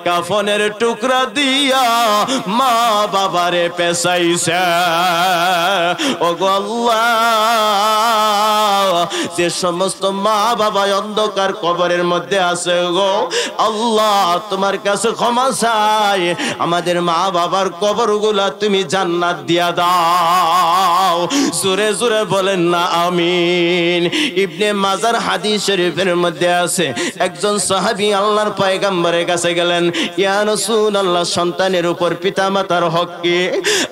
কাফনের টুকরা দিয়া মা বাবারে পেছাইছে। ও গো আল্লাহ, যে সমস্ত মা বাবা অন্ধকার কবরের মধ্যে আছে গো আল্লাহ তোমার কাছে ক্ষমা চাই, আমাদের মা বাবার কবরগুলা তুমি জান্নাত দিয়া দাও। জোরে জোরে বলেন না আমিন। ইবনে মাজার হাদিস শরীফের মধ্যে আছে, একজন সাহাবী আল্লাহর পয়গম্বরের কাছে গেলেন, ইয়া রাসূলুল্লাহ সন্তানের উপর পিতামাতার হক কি?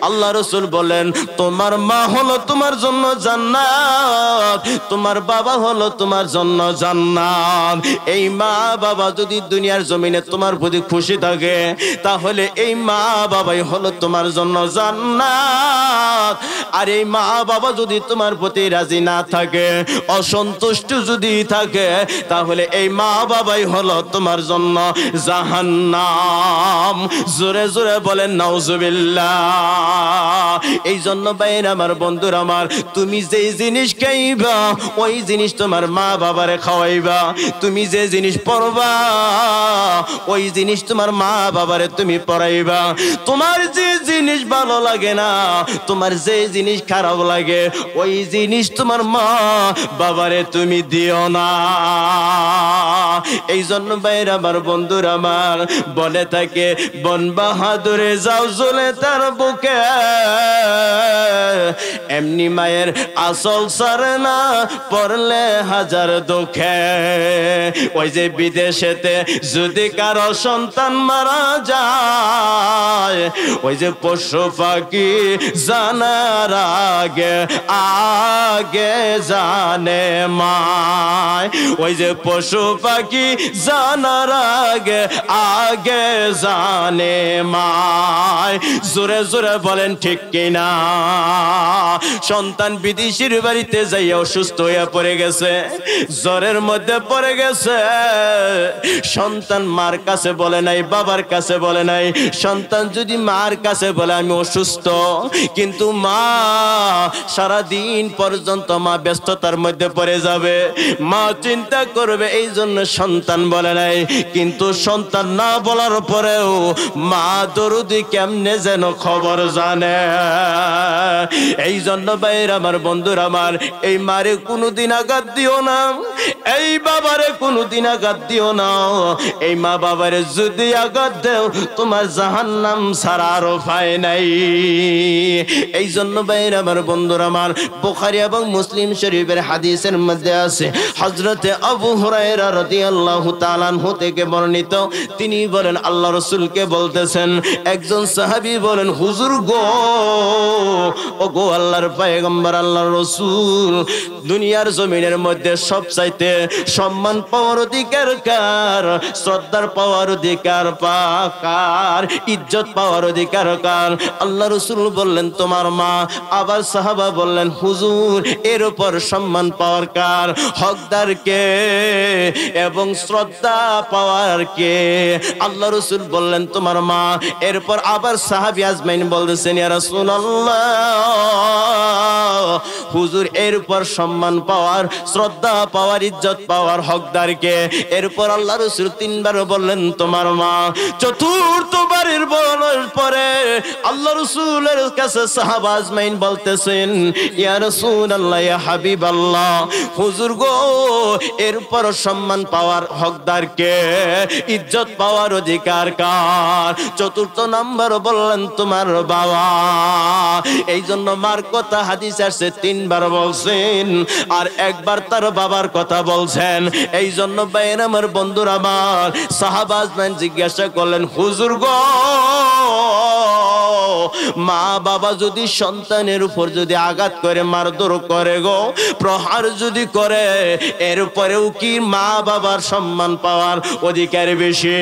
আল্লাহ রাসূল বলেন, তোমার মা হলো তোমার জন্য জান্নাত, তোমার বাবা হলো তোমার জন্য জান্নাত। এই মা বাবা যদি দুনিয়ার জমিনে তোমার প্রতি খুশি থাকে তাহলে এই মা বাবাই হলো তোমার জন্য জান্নাত। আর এই মা বাবা যদি তোমার প্রতি রাজি না থাকে, অসন্তুষ্ট যদি থাকে, তাহলে এই মা বাবাই হলো তোমার জন্য জাহান্নাম। জোরে জোরে বলেন নাউজুবিল্লাহ। এই জন্য বাইন আমার বন্ধুর আমার, তুমি যেই জিনিস খাইবা ওই জিনিস তোমার মা বাবারে খাওয়াইবা, তুমি যে জিনিস পড়বা ওই জিনিস তোমার মা বাবারে তুমি পড়াইবা। তোমার যে জিনিস ভালো লাগে না, তোমার যে জিনিস খারাপ লাগে, ওই জিনিস তোমার মা বাবারে তুমি দিও না। এই জন্য বাইরে আমার বন্ধুর আমার বলে থাকে, বন বাহাদুরে যাও জ্বলে তার বুকে, এমনি মায়ের আসল সারে না পড়লে হাজার দুঃখে। ওই যে বিদেশেতে যদি কারো সন্তান মারা যায়, ওই যে পশু পাখি জানার আগে আগে জানে মায়, ওই যে পশু পাখি জানার আগে আগে জানে মায়। জোরে জোরে বলেন ঠিক কিনা? সন্তান বিদেশির বাড়িতে যাইয়া অসুস্থ হইয়া পড়ে গেছে, জ্বরের মধ্যে পড়ে গেছে। সন্তান মার কাছে বলে নাই, বাবার কাছে বলে নাই। সন্তান যদি মার কাছে বলে আমি অসুস্থ, কিন্তু মা সারাদিন পর্যন্ত মা ব্যস্ততার মধ্যে পড়ে যাবে, মা চিন্তা করবে, এই জন্য সন্তান বলে নাই। কিন্তু সন্তান না বলার পরেও মা দরুদি কেমনে যেন খবর জানে। এই জন্য বাইরে আমার বন্ধুর আমার, এই মারে কোনোদিন আঘাত দিও না, এই বাবারে কোনোদিন আঘাত দিও না। এই মা বাবারে যদি আঘাত দেও তোমার জাহান্নাম ছাড়া আর উপায় নাই। এই জন্য বাইরে আমার বন্ধুর আমার, বুখারী এবং মুসলিম শরীফের হাদিসের মধ্যে আছে, হযরতে আবু হুরায়রা রাদিয়াল্লাহু তাআলা আনহু থেকে বর্ণিত, তিনি বলেন আল্লাহ রাসূলকে বলতেছেন, একজন সাহাবী বলেন, হুজুর গো, ও গো আল্লাহর পয়গম্বর, আল্লাহর রাসূল, দুনিয়ার জমিনের মধ্যে সবচাইতে সম্মান পাওয়ার অধিকার কার, শ্রদ্ধার পাওয়ার অধিকার কার, ইজ্জত পাওয়ার অধিকার কার? আল্লাহ রাসূল বললেন তোমার মা। আবার সাহাবা বললেন, হুজুর এর উপর সম্মান পাওয়ার কার, হকদার কে এবং শ্রদ্ধা পাওয়ার কে? আল্লাহ রাসূল বললেন তোমার মা। এরপর আবার সাহাবী আজমাইন বলতেছেন, ইয়া রাসূলুল্লাহ, হুজুর এর উপর সম্মান পাওয়ার, শ্রদ্ধা পাওয়ার, ইজ্জত পাওয়ার হকদার কে? এরপর আল্লাহ রাসূল তিনবার বললেন তোমার মা। চতুর্থবারের বলার পরে আল্লাহ রাসূলের কাছে সাহাবা আজমাইন বলতেছেন, ইয়া রাসূলুল্লাহ, ইয়া হাবিবাল্লাহ, হুজুর গো এরপর সম্মান পাওয়ার হকদার কে, ইজ্জত পাওয়ার অধিকার কার? চতুর্থ নাম্বার বললেন তোমার বাবা। এই জন্য মার কথা হাদিস আসছে তিনবার বলছেন, আর একবার তার বাবার কথা বলছেন। এই জন্য বাইরে আমার বন্ধুরা আমার, সাহাবা আজমাইন জিজ্ঞাসা করলেন, হুজুর গো, মা বাবা যদি সন্তানের উপর যদি আঘাত করে, মারধর করে গো, প্রহার যদি করে, এরপরেও কি মা বাবার সম্মান পাওয়ার অধিকার বেশি?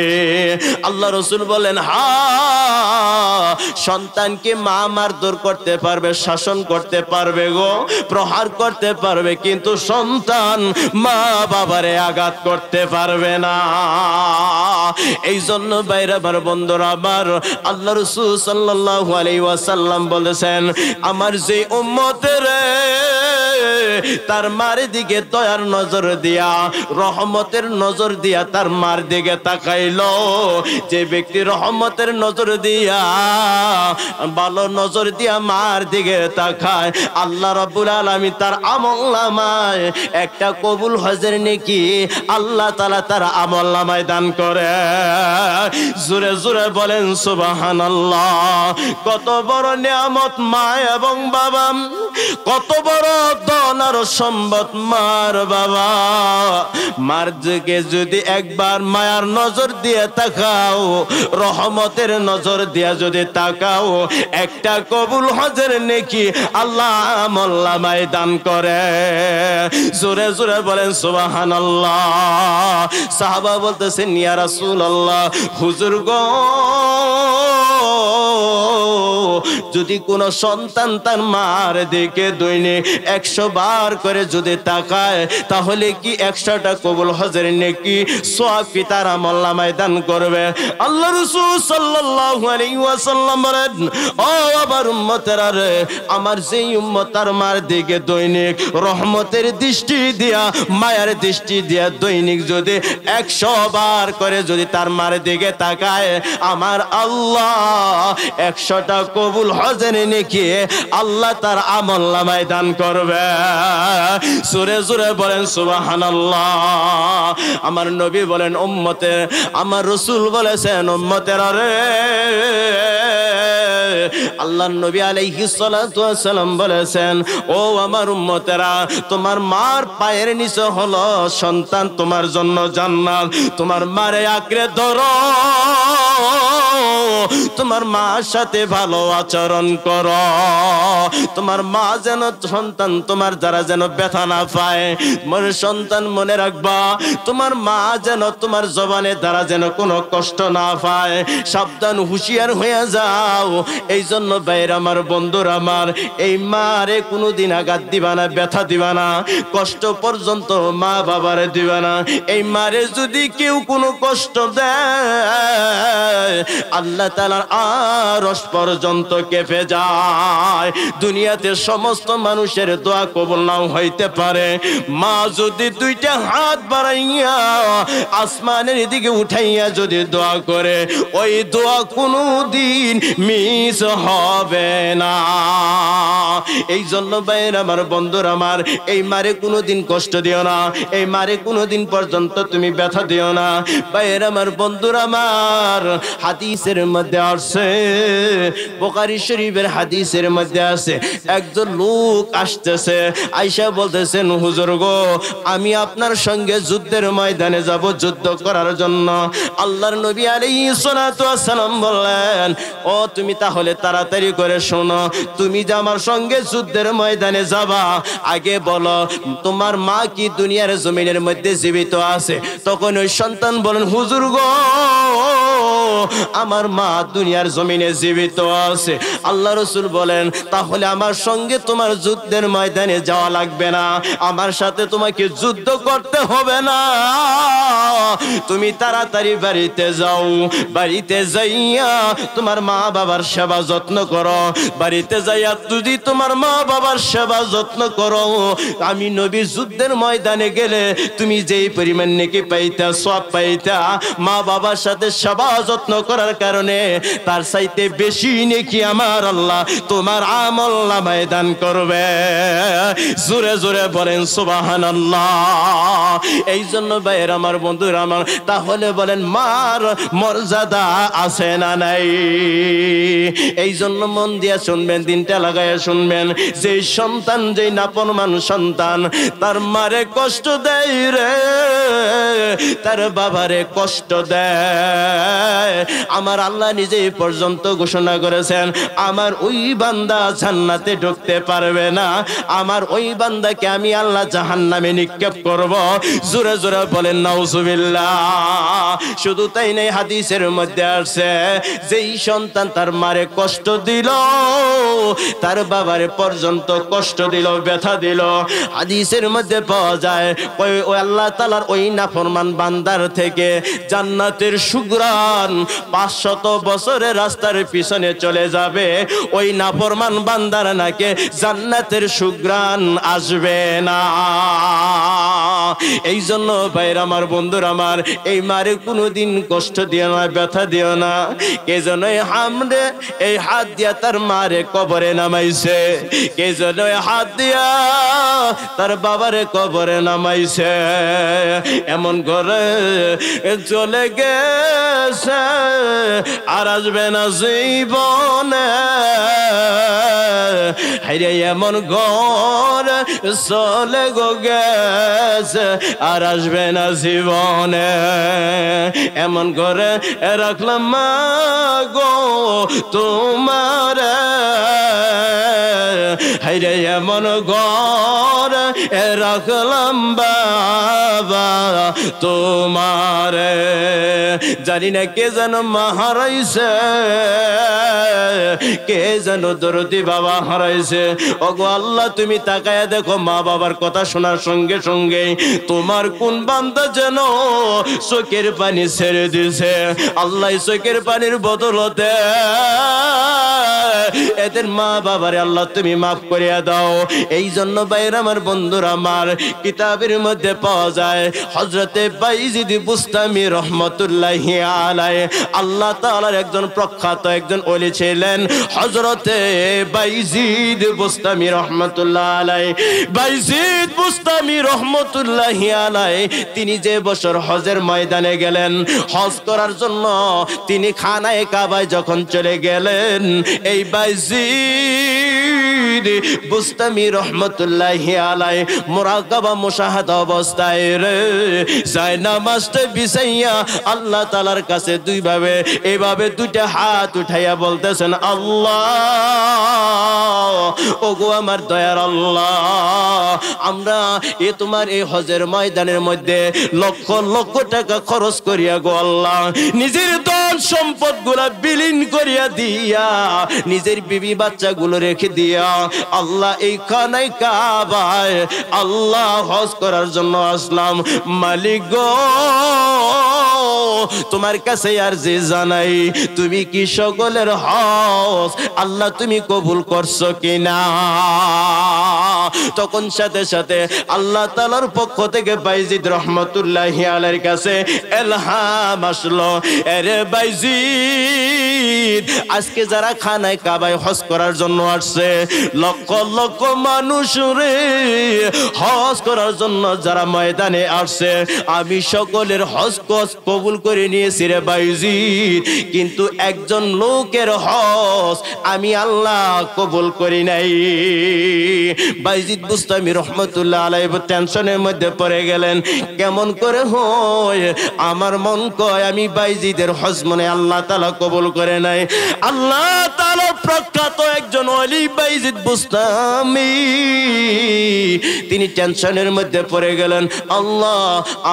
আল্লাহ রাসূল বলেন, হ্যাঁ, সন্তানকে মা মারধর করতে পারবে, শাসন করতে পারবে গো, প্রহার করতে পারবে, কিন্তু সন্তান মা বাবারে আঘাত করতে পারবে না। এই জন্য বাইরে আমার বন্ধুরা আমার, আল্লাহ রাসূল সাল্লাল্লাহু আলাইহি ওয়াসাল্লাম বলেছেন, আমার যে উম্মতের তার মার দিকে দয়ার নজর দিয়া, রহমতের নজর দিয়া তার মার দিকে তাকাইলো। যে ব্যক্তি রহমতের নজর দিয়া, ভালো নজর দিয়া মার দিকে তাকায়, আল্লাহ রাব্বুল আলামিন তার আমলনামায় একটা কবুল হজের নেকি আল্লাহ তাআলা তার আমলনামায় দান করে। জোরে জোরে বলেন সুবহানাল্লাহ। কত বড় নিয়ামত মা এবং বাবা, কত বড় ধন আর সম্পদ মার বাবা। মার দিকে যদি একবার মায়ার নজর দিয়ে তাকাও, রহমতের নজর দিয়ে যদি তাকাও, একটা কবুল হজের নেকি আল্লাহ আমলনামায় দান করে। জোরে জোরে বলেন সুবহানাল্লাহ। সাহাবা বলতেছেন ইয়া রাসূলুল্লাহ, হুজুর গো, যদি কোন সন্তান তার মার দিকে দৈনিক 100 বার করে যদি তাকায়, তাহলে কি 100টা কবুল হজের নেকি সওয়াব কি তার আমলনামায় দান করবে? আল্লাহ রাসূল সাল্লাল্লাহু আলাইহি ওয়াসাল্লাম বলেন, ও আমার উম্মতেরা রে, আমার যেই উম্মত তার মার দিকে দৈনিক রহমতের দৃষ্টি দিয়া, মায়ের দৃষ্টি দিয়া দৈনিক যদি 100 বার করে যদি তার মার দিকে তাকায়, আমার আল্লাহ 100টা কবুল হজের নেকি আল্লাহ তার আমলনামায় দান করবে। জোরে জোরে বলেন সুবহানাল্লাহ। আমার নবী বলেন উম্মতে, আমার রাসূল বলেছেন উম্মতেরা রে, আল্লাহর নবী আলাইহিস সালাতু ওয়াস সালাম বলেছেন, ও আমার উম্মতেরা, তোমার মার পায়ের নিচে হলো সন্তান, তোমার জন্য জান্নাত। তোমার মারে আঁকড়ে ধরো, তোমার মার সাথে ভালো আচরণ করো, তোমার মা যেন, সন্তান তোমার দ্বারা যেন ব্যথা না পায়। মনে সন্তান মনে রাখবা, তোমার মা যেন তোমার জবানে দ্বারা যেন কোনো কষ্ট না পায়। সাবধান, হুঁশিয়ার হয়ে যাও। এই জন্য ভাইয়ের আমার, বন্ধুর আমার, এই মারে কোনোদিন আঘাত দিবা না, ব্যথা দিবা না, কষ্ট পর্যন্ত মা বাবারে দিবা না। এই মারে যদি কেউ কোনো কষ্ট দেয়, আল্লাহ তাআলার আরশ পর্যন্ত কেঁপে যায়। দুনিয়াতে সমস্ত মানুষের দোয়া কবুল নাও হইতে পারে, মা যদি দুইটা হাত বাড়াইয়া আসমানের দিকে উঠাইয়া যদি দোয়া করে, ওই দোয়া কোনোদিন মিস হবে না। এই জন্য ভাইয়ের আমার, বন্ধুর আমার, এই মারে কোনোদিন কষ্ট দিও না, এই মারে কোনোদিন পর্যন্ত তুমি ব্যথা দিও না। ভাইয়ের আমার, বন্ধুর আমার, হাদিসের মধ্যে আসছে, বুখারী শরীফের হাদিসের মধ্যে আছে, একজন লোক আসতেছে, আয়েশা বলতেছেন, হুজুর গো, আমি আপনার সঙ্গে যুদ্ধের ময়দানে যাব, যুদ্ধ করার জন্য। আল্লাহর নবী আলাইহিস সালাতু ওয়াস সালাম বললেন, ও তুমি তাহলে তাড়াতাড়ি করে শোনো, তুমি যে আমার সঙ্গে যুদ্ধের ময়দানে যাবা, আগে বলো তোমার মা কি দুনিয়ার জমিনের মধ্যে জীবিত আছে? তখন ওই সন্তান বলেন, হুজুর গো, আমার মা দুনিয়ার জমিনে জীবিত আছে। আল্লাহ রাসূল বলেন, তাহলে আমার সঙ্গে তোমার যুদ্ধের ময়দানে যাওয়া লাগবে না, আমার সাথে তোমাকে যুদ্ধ করতে হবে না, তুমি তাড়াতাড়ি বাড়িতে যাও, বাড়িতে যাইয়া তোমার মা বাবার সেবা যত্ন করো, বাড়িতে যাইয়া যদি তোমার মা বাবার সেবা যত্ন করো, আমি নবী যুদ্ধের ময়দানে গেলে তুমি যেই পরিমাণ নেকি পাইতা, সওয়াব পাইতা, মা বাবার সাথে সেবা যত্ন করার কারণে তার চাইতে বেশি নেকি আমার আল্লাহ তোমার আমলনামায় দান করবে। জোরে জোরে বলেন সুবহানাল্লাহ। এই জন্য ভাইয়ের আমার, বন্ধুরা আমার, তাহলে বলেন মার মর্যাদা আছে না নাই? এই জন্য মন দিয়া শুনবেন, দিনটা লাগাইয়া শুনবেন, যে সন্তান, যে নাফরমান সন্তান তার মারে কষ্ট দেয় রে, তার বাবারে কষ্ট দেয়, আমার আল্লাহ নিজে পর্যন্ত ঘোষণা করেছেন, আমার ওই বান্দা জান্নাতে ঢুকতে পারবে না, আমার ওই বান্দাকে আমি আল্লাহ জাহান্নামে নিক্ষেপ করব। জোরে জোরে বলেন নাউজুবিল্লাহ। শুধু তাই নাই, হাদিসের মধ্যে আছে, যেই সন্তান তার মারে কষ্ট দিল, তার বাবারে পর্যন্ত কষ্ট দিল, ব্যথা দিল, হাদিসের মধ্যে পাওয়া যায়, ওই আল্লাহ তাআলার ওই নাফরমান বান্দার থেকে জান্নাতের সুঘ্রাণ 500 500 বছরের রাস্তার পিছনে চলে যাবে, ওই নাফরমান বান্দার নাকে জান্নাতের সুঘ্রাণ আসবে না। এই জন্য ভাইরা আমার, বন্ধুরা আমার, এই মারে কোনোদিন কষ্ট দিও না, ব্যথা দিও না। কে যেন এই হাত দিয়া তার মারে কবরে নামাইছে, কে যেন হাত দিয়া তার বাবারে কবরে নামাইছে। এমন করে চলে গেছে আর আসবে না জীবনে। হাইরে এমন ঘর চলে গেছে আর আসবে না জীবনে। এমন করে রাখলাম মা গো তোমার, হাইরে এমন ঘর রাখলাম বাবা তোমার। জানি না কে যেন মা হারাইছে, কে যেন দরদি বাবা হারাইছে। ওগো আল্লাহ, তুমি তাকায়া দেখো, মা বাবার কথা শোনার সঙ্গে সঙ্গে তোমার কোন বান্দা যেন চোখের পানি ছেড়ে দিছে। আল্লাহ চোখের পানির বদলতে এদের মা বাবারে আল্লাহ তুমি মাফ করিয়া দাও। এই জন্য বাইরে আমার, বন্ধুরা আমার, কিতাবের মধ্যে পাওয়া যায় হযরতে বাইজিদ বুস্তামি রহমতুল্লাহি আলাইহি, আল্লাহ তাআলার একজন প্রখ্যাত একজন ওলি ছিলেন হযরতে বাইজিদ বুস্তামি রহমতুল্লাহ আলাইহি। বাইজিদ বুস্তামি রহমতুল্লাহি আলাইহি তিনি যে বছর হজের ময়দানে গেলেন, হজ করার জন্য তিনি খানায়ে কাবায় যখন চলে গেলেন, এই বাইজিদ বুস্তামি রহমতুল্লাহি আলাইহি মুরাকাবা মুশাহাদা অবস্থায় রে যায় নামাজতে বিছাইয়া আল্লাহ তাআলার কাছে এইভাবে দুইটা হাত উঠাইয়া বলতেছেন, আল্লাহ, ওগো আমার দয়ার আল্লাহ, আমরা তোমার এই হজের ময়দানের মধ্যে লক্ষ লক্ষ টাকা খরচ করিয়া গো আল্লাহ, নিজের ধন সম্পদ গুলা বিলীন করিয়া দিয়া, নিজের বিবি বাচ্চা গুলো রেখে দিয়া আল্লাহ এই খানায় কাবায় আল্লাহ হজ করার জন্য আসলাম। মালিক গো, তোমার কাছে আরজি জানাই, তুমি কি সকলের হজ আল্লাহ তুমি কবুল করছো কিনা? তখন সাথে সাথে আল্লাহ তাআলার পক্ষ থেকে বাইজিদ রহমতুল্লাহি আলাইহির কাছে ইলহাম আসলো, আরে বাইজিদ, আজকে যারা খানায় কাবায় হজ করার জন্য আসছে, লক্ষ লক্ষ মানুষ রে, হজ করার জন্য যারা ময়দানে আসছে, আমি সকলের হজ কবুল করে নিয়েছি রে বাইজিদ, কিন্তু একজন লোকের হজ আমি আল্লাহ কবুল করি নাই। বাইজিদ বুস্তামি রহমতুল্লাহ আলাইহি টেনশনের মধ্যে পড়ে গেলেন, কেমন করে হয়, আমার মন কয় আমি বাইজিদের হজ মনে আল্লাহ তাআলা কবুল করে নাই। আল্লাহ তাআলা প্রখ্যাত একজন ওলি বাইজিদ বুস্তামি, তিনি টেনশনের মধ্যে পড়ে গেলেন, আল্লাহ,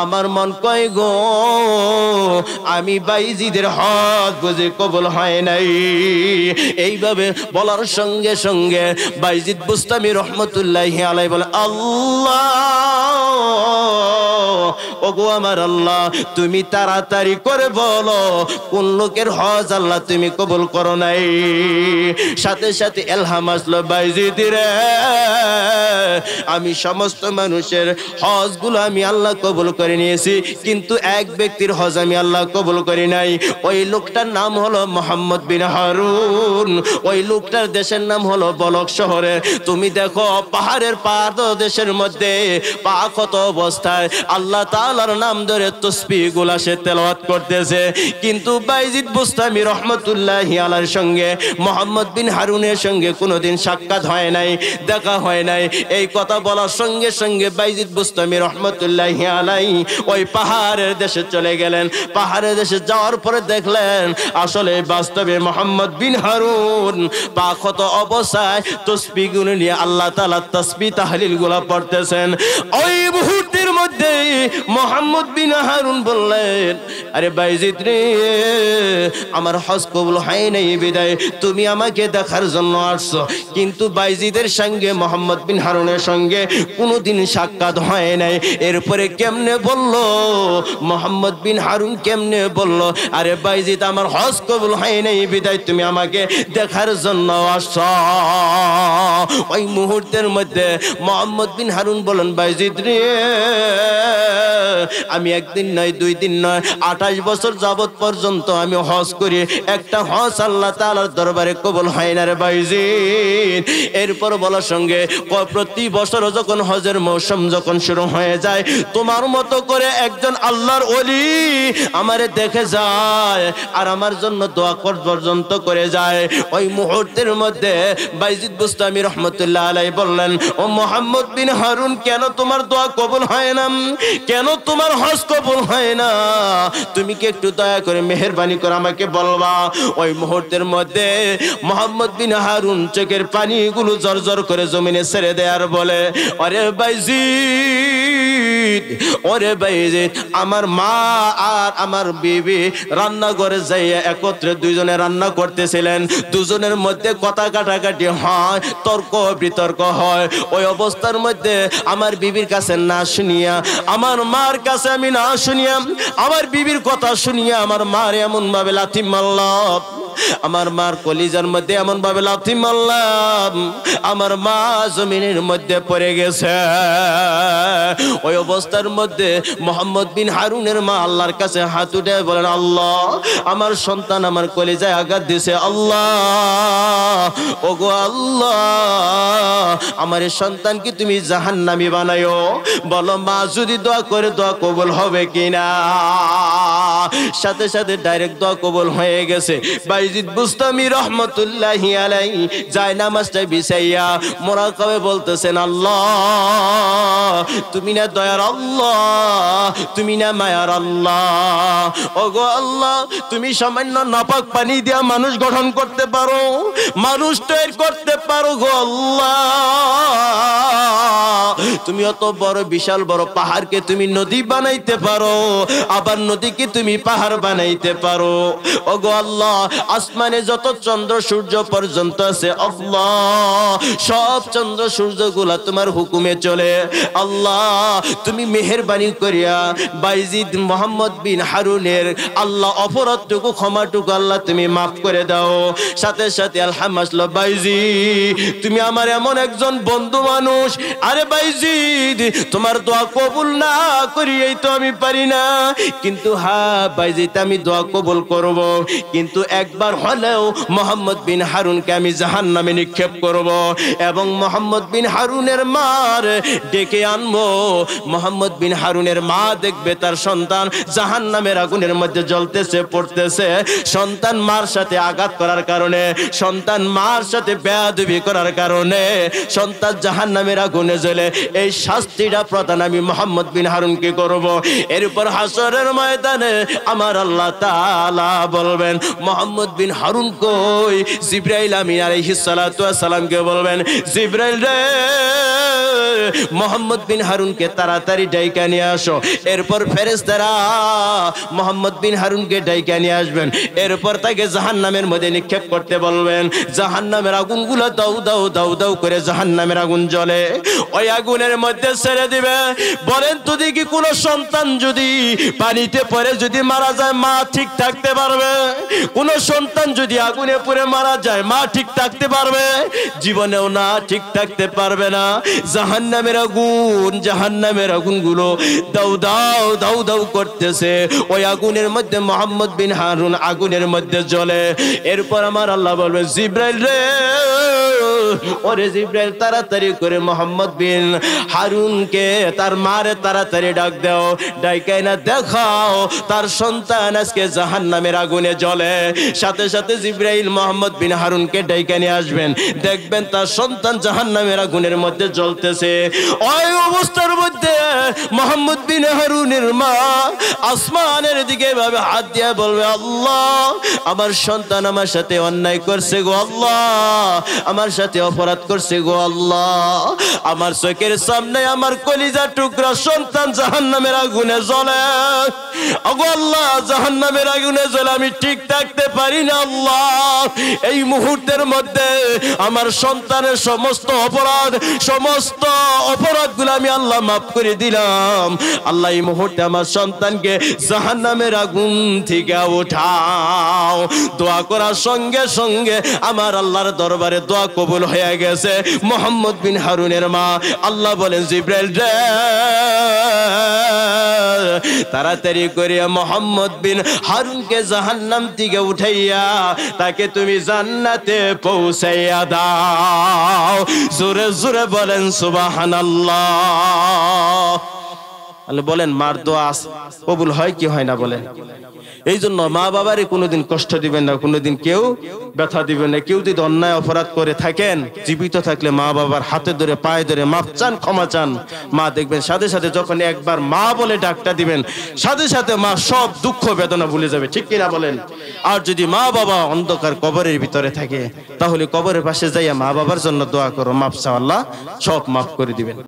আমার মন কয় গো আমি বাইজিদের হজ বুঝে কবুল হয় নাই। এইভাবে বলার সঙ্গে সঙ্গে বাইজিদ বুস্তামি রহমতুল্লাহি আলাইহি বলে, আল্লাহ, ওগো আমার আল্লাহ, তুমি তাড়াতাড়ি করে বলো কোন লোকের হজ আল্লাহ তুমি কবুল করো নাই। সাথে সাথে ইলহাম আসলো, বাইজিদ রে, আমি সমস্ত মানুষের হজগুলো আমি আল্লাহ কবুল করে নিয়েছি, কিন্তু এক ব্যক্তির হজ আমি আল্লাহ কবুল করি নাই। ওই লোকটার নাম হলো মুহাম্মদ বিন হারুন, ওই লোকটার দেশের নাম হলো বলক শহরে। তুমি দেখো পাহাড়ের পাদদেশের মধ্যে পা ক্ষত অবস্থায় আল্লাহ তাআলার নাম ধরে তাসবিহ গুলা সে তেলাওয়াত করতেছে, কিন্তু বাইজিদ বুস্তামি রহমতুল্লাহি আলাইহির সঙ্গে মুহাম্মদ বিন হারুনের সঙ্গে কোনোদিন সাক্ষাৎ হয় নাই, দেখা হয় নাই। এই কথা বলার সঙ্গে সঙ্গে বাইজিদ বুস্তামি রহমতুল্লাহি আলাইহি ওই পাহাড়ের দেশে চলে গেলেন। পাহাড়ের দেশে যাওয়ার পরে দেখলেন আসলে বাস্তবে মুহাম্মদ বিন হারুন পা ক্ষত অবস্থায় তাসবিহ গুলো নিয়ে আল্লাহ তাআলা তাসবিহ তাহলিল গুলা পড়তেছেন। ওই মুহূর্তের মধ্যে মুহাম্মদ বিন হারুন বললেন, আরে বাইজিদ রে, আমার হজ কবুল হয় নাই বিদায় তুমি আমাকে দেখার জন্য আসছো, কিন্তু বাইজিদের সঙ্গে মোহাম্মদ বিন হারুনের সঙ্গে কোনোদিন সাক্ষাৎ হয় নাই। এরপরে কেমনে বললো মোহাম্মদ বিন হারুন, কেমনে বললো আরে বাইজিদ আমার হজ কবুল হয় নাই বিদায় তুমি আমাকে দেখার জন্য আসছো। ওই মুহূর্তের মধ্যে মোহাম্মদ বিন হারুন বলেন বাইজিদ রে, আমি একদিন নয় দুই দিন নয় 28 বছর যাবত পর্যন্ত আমি হজ করি, একটা হজ আল্লাহ তাআলার দরবারে কবুল হয় না রে বাইজিদ। এরপর বলার সঙ্গে প্রতি বছর যখন হজের মৌসুম যখন শুরু হয়ে যায়, তোমার মতো করে একজন আল্লাহর ওলি আমারে দেখে যায় আর আমার জন্য দোয়া পর্যন্ত করে যায়। ওই মুহূর্তের মধ্যে বাইজিদ বুস্তামি রহমতুল্লাহ আলাইহি বললেন, ও মোহাম্মদ বিন হারুন, কেন তোমার দোয়া কবুল হয় না, কেন তোমার হজ কবুল হয় না, তুমি কি একটু দয়া করে মেহেরবানি করে আমাকে বলবা? ওই মুহূর্তের মধ্যে মোহাম্মদ বিন হারুন চোখের পানিগুলো জর্জর করে জমিনে ছেড়ে দেয় আর বলে, আরে বাইজিদ, ওরে বাইজিদ, আমার মা আর আমার বিবি রান্নাঘরে যাইয়া একত্রে দুইজনে রান্না করতেছিলেন, দুজনের মধ্যে কথা কাটাকাটি হয়, তর্ক বিতর্ক হয়। ওই অবস্থার মধ্যে আমার বিবির কাছে না শুনিয়া, আমার মার কাছে আমি না শুনিয়া, আমার বিবির কথা শুনিয়া আমার মার এমন ভাবে লাথি মারলাম, আমার মার কলিজার মধ্যে এমন ভাবে লাথি মারলাম, আমার মা জমিনের মধ্যে পড়ে গেছে। ওই অবস্থার মধ্যে মোহাম্মদ বিন হারুনের মা আল্লাহর কাছে হাত উঠে বলেন, আল্লাহ, আমার সন্তান আমার কলিজায় আঘাত দিছে, আল্লাহ, ওগো আল্লাহ, আমার এই সন্তানকে তুমি জাহান্নামী বানায়ো, বলো মা যদি দোয়া করে দোয়া কবুল হবে কিনা। সাথে সাথে ডাইরেক্ট দোয়া কবুল হয়ে গেছে। বাইজিদ বুস্তামি রহমতুল্লাহি আলাইহি যায় নামাজটা বিছাইয়া মুরাকাবে বলতেছেন, আল্লাহ, তুমি না দয়ার আল্লাহ, তুমি না মায়ার আল্লাহ, ওগো আল্লাহ, তুমি সামান্য নাপাক পানি দিয়া মানুষ গঠন করতে পারো, মানুষ তৈরি করতে পারো গো আল্লাহ, তুমি অত বড় বিশাল বড় পাহাড়কে তুমি নদী বানাইতে পারো, আবার নদীকে তুমি পাহাড় বানাইতে পারো, ওগো আল্লাহ, আসমানে যত চন্দ্র সূর্য পর্যন্ত আছে আল্লাহ, সব চন্দ্র সূর্য গুলা তোমার হুকুমে চলে, আল্লাহ, তুমি মেহেরবানি করিয়া বাইজিদ মোহাম্মদ বিন হারুনের আল্লাহ অপরাধটুকু ক্ষমাটুকু আল্লাহ তুমি মাফ করে দাও। সাথে সাথে আলহামদুলিল্লাহ, বাইজিদ তুমি আমার এমন একজন বন্ধু মানুষ, আরে বাইজিদ তোমার দোয়া কবুল না করিয়েই তো আমি পারি না, কিন্তু হ্যাঁ বাইজিদ আমি দোয়া কবুল করব, কিন্তু একবার হলেও মোহাম্মদ বিন হারুনকে আমি জাহান্নামে নিক্ষেপ করব এবং মোহাম্মদ বিন হারুনের মার ডেকে আনবো। মোহাম্মদ বিন হারুনের মা দেখবে তার সন্তান জাহান্নামের আগুনের মধ্যে জ্বলতেছে পড়তেছে, সন্তান মার সাথে আঘাত করার কারণে, সন্তান মার সাথে বেয়াদবি করার কারণে সন্তান জাহান্নামের আগুনে জ্বলে, এই শাস্তিটা প্রদান আমি মোহাম্মদ বিন হারুনকে করব। এরপর হাসরের ময়দানে আমার আল্লাহ তাআলা বলবেন, মোহাম্মদ বিন হারুন কই? জিবরাইল আমিন আলাইহিস সালাতু ওয়াস সালামকে বলবেন, জিবরাইল রে, মোহাম্মদ বিন হারুনকে তাড়াতাড়ি ডাইকা নিয়ে আসো। এরপর ফেরেশতারা মোহাম্মদ বিন হারুনকে ডাইকা নিয়ে আসবেন, এরপর তাকে জাহান্নামের মধ্যে নিক্ষেপ করতে বলবেন। জাহান্নামের আগুনগুলো দাউ দাউ দাউ দাউ করে জাহান্নামের আগুন জ্বলে, ওই আগুনের মধ্যে ছেড়ে দিবে। বলেন তো দেখি, কোন সন্তান যদি পানিতে পড়ে যদি মারা যায়, মা ঠিক থাকতে পারবে? কোন সন্তান যদি আগুনে পুড়ে মারা যায়, মা ঠিক থাকতে পারবে? জীবনেও না, ঠিক থাকতে পারবে না। জাহান্নামের আগুন, জাহান্নামের আগুনগুলো দাউ দাউ দাউ দাউ করতেছে, ওই আগুনের মধ্যে মোহাম্মদ বিন হারুন আগুনের মধ্যে জ্বলে। এরপর আমার আল্লাহ বলবেন, জিবরাইল রে, ওরে জিবরাইল তাড়াতাড়ি করে মোহাম্মদ বিন হারুনকে তার মারে তাড়াতাড়ি ডাক দাও, ডাইকাই না দেখাও তার সন্তান আজকে জাহান্নামের আগুনে জ্বলে। সাথে সাথে জিবরাইল মোহাম্মদ বিন হারুনকে ডাইকা নিয়ে আসবেন, দেখবেন তার সন্তান জাহান্নামের আগুনের মধ্যে জ্বলতেছে। ওই অবস্থার মধ্যে মুহূর্তে মোহাম্মদ বিন হারুনের মা আসমানের দিকে ভাবে হাত দিয়ে বলবে, আল্লাহ আমার সন্তান আমার সাথে অন্যায় করছে গো আল্লাহ, আমার সাথে অপরাধ করছে গো আল্লাহ, আমার চোখের সামনে আমার কলিজার টুকরা সন্তান জাহান্নামের আগুনে জ্বলে, ওগো আল্লাহ জাহান্নামের আগুনে জ্বলে আমি ঠিক থাকতে পারি না আল্লাহ, এই মুহূর্তের মধ্যে আমার সন্তানের সমস্ত অপরাধগুলো আমি আল্লাহ মাফ করে দিলাম, আল্লাহ এই মুহূর্তে আমার সন্তানকে জাহান্নামের আগুন থেকে উঠাও। দোয়া করার সঙ্গে সঙ্গে আমার আল্লাহর দরবারে দোয়া কবুল হয়ে গেছে। মোহাম্মদ বিন হারুনের মা আল্লাহ বলেন, জিব্রাইল রে তাড়াতাড়ি করে মোহাম্মদ বিন হারুনকে জাহান্নাম থেকে উঠাইয়া তাকে তুমি জান্নাতে পৌঁছাইয়া দাও। জোরে জোরে বলেন সুবহানাল্লাহ। বলেন মার দোয়া কবুল হয় কি হয় না বলেন? এই জন্য মা বাবারে কোনোদিন কষ্ট দিবেন না, কোনোদিন কেউ ব্যথা দিবেন না। কেউ যদি অন্যায় অপরাধ করে থাকেন, জীবিত থাকলে মা বাবার হাতে ধরে পায়ে ধরে মাফ চান, ক্ষমা চান। মা দেখবেন সাথে সাথে যখন একবার মা বলে ডাকটা দিবেন, সাথে সাথে মা সব দুঃখ বেদনা ভুলে যাবে, ঠিক কিনা বলেন? আর যদি মা বাবা অন্ধকার কবরের ভিতরে থাকে, তাহলে কবরের পাশে যাইয়া মা বাবার জন্য দোয়া করো, মাফ চাও, আল্লাহ সব মাফ করে দিবেন।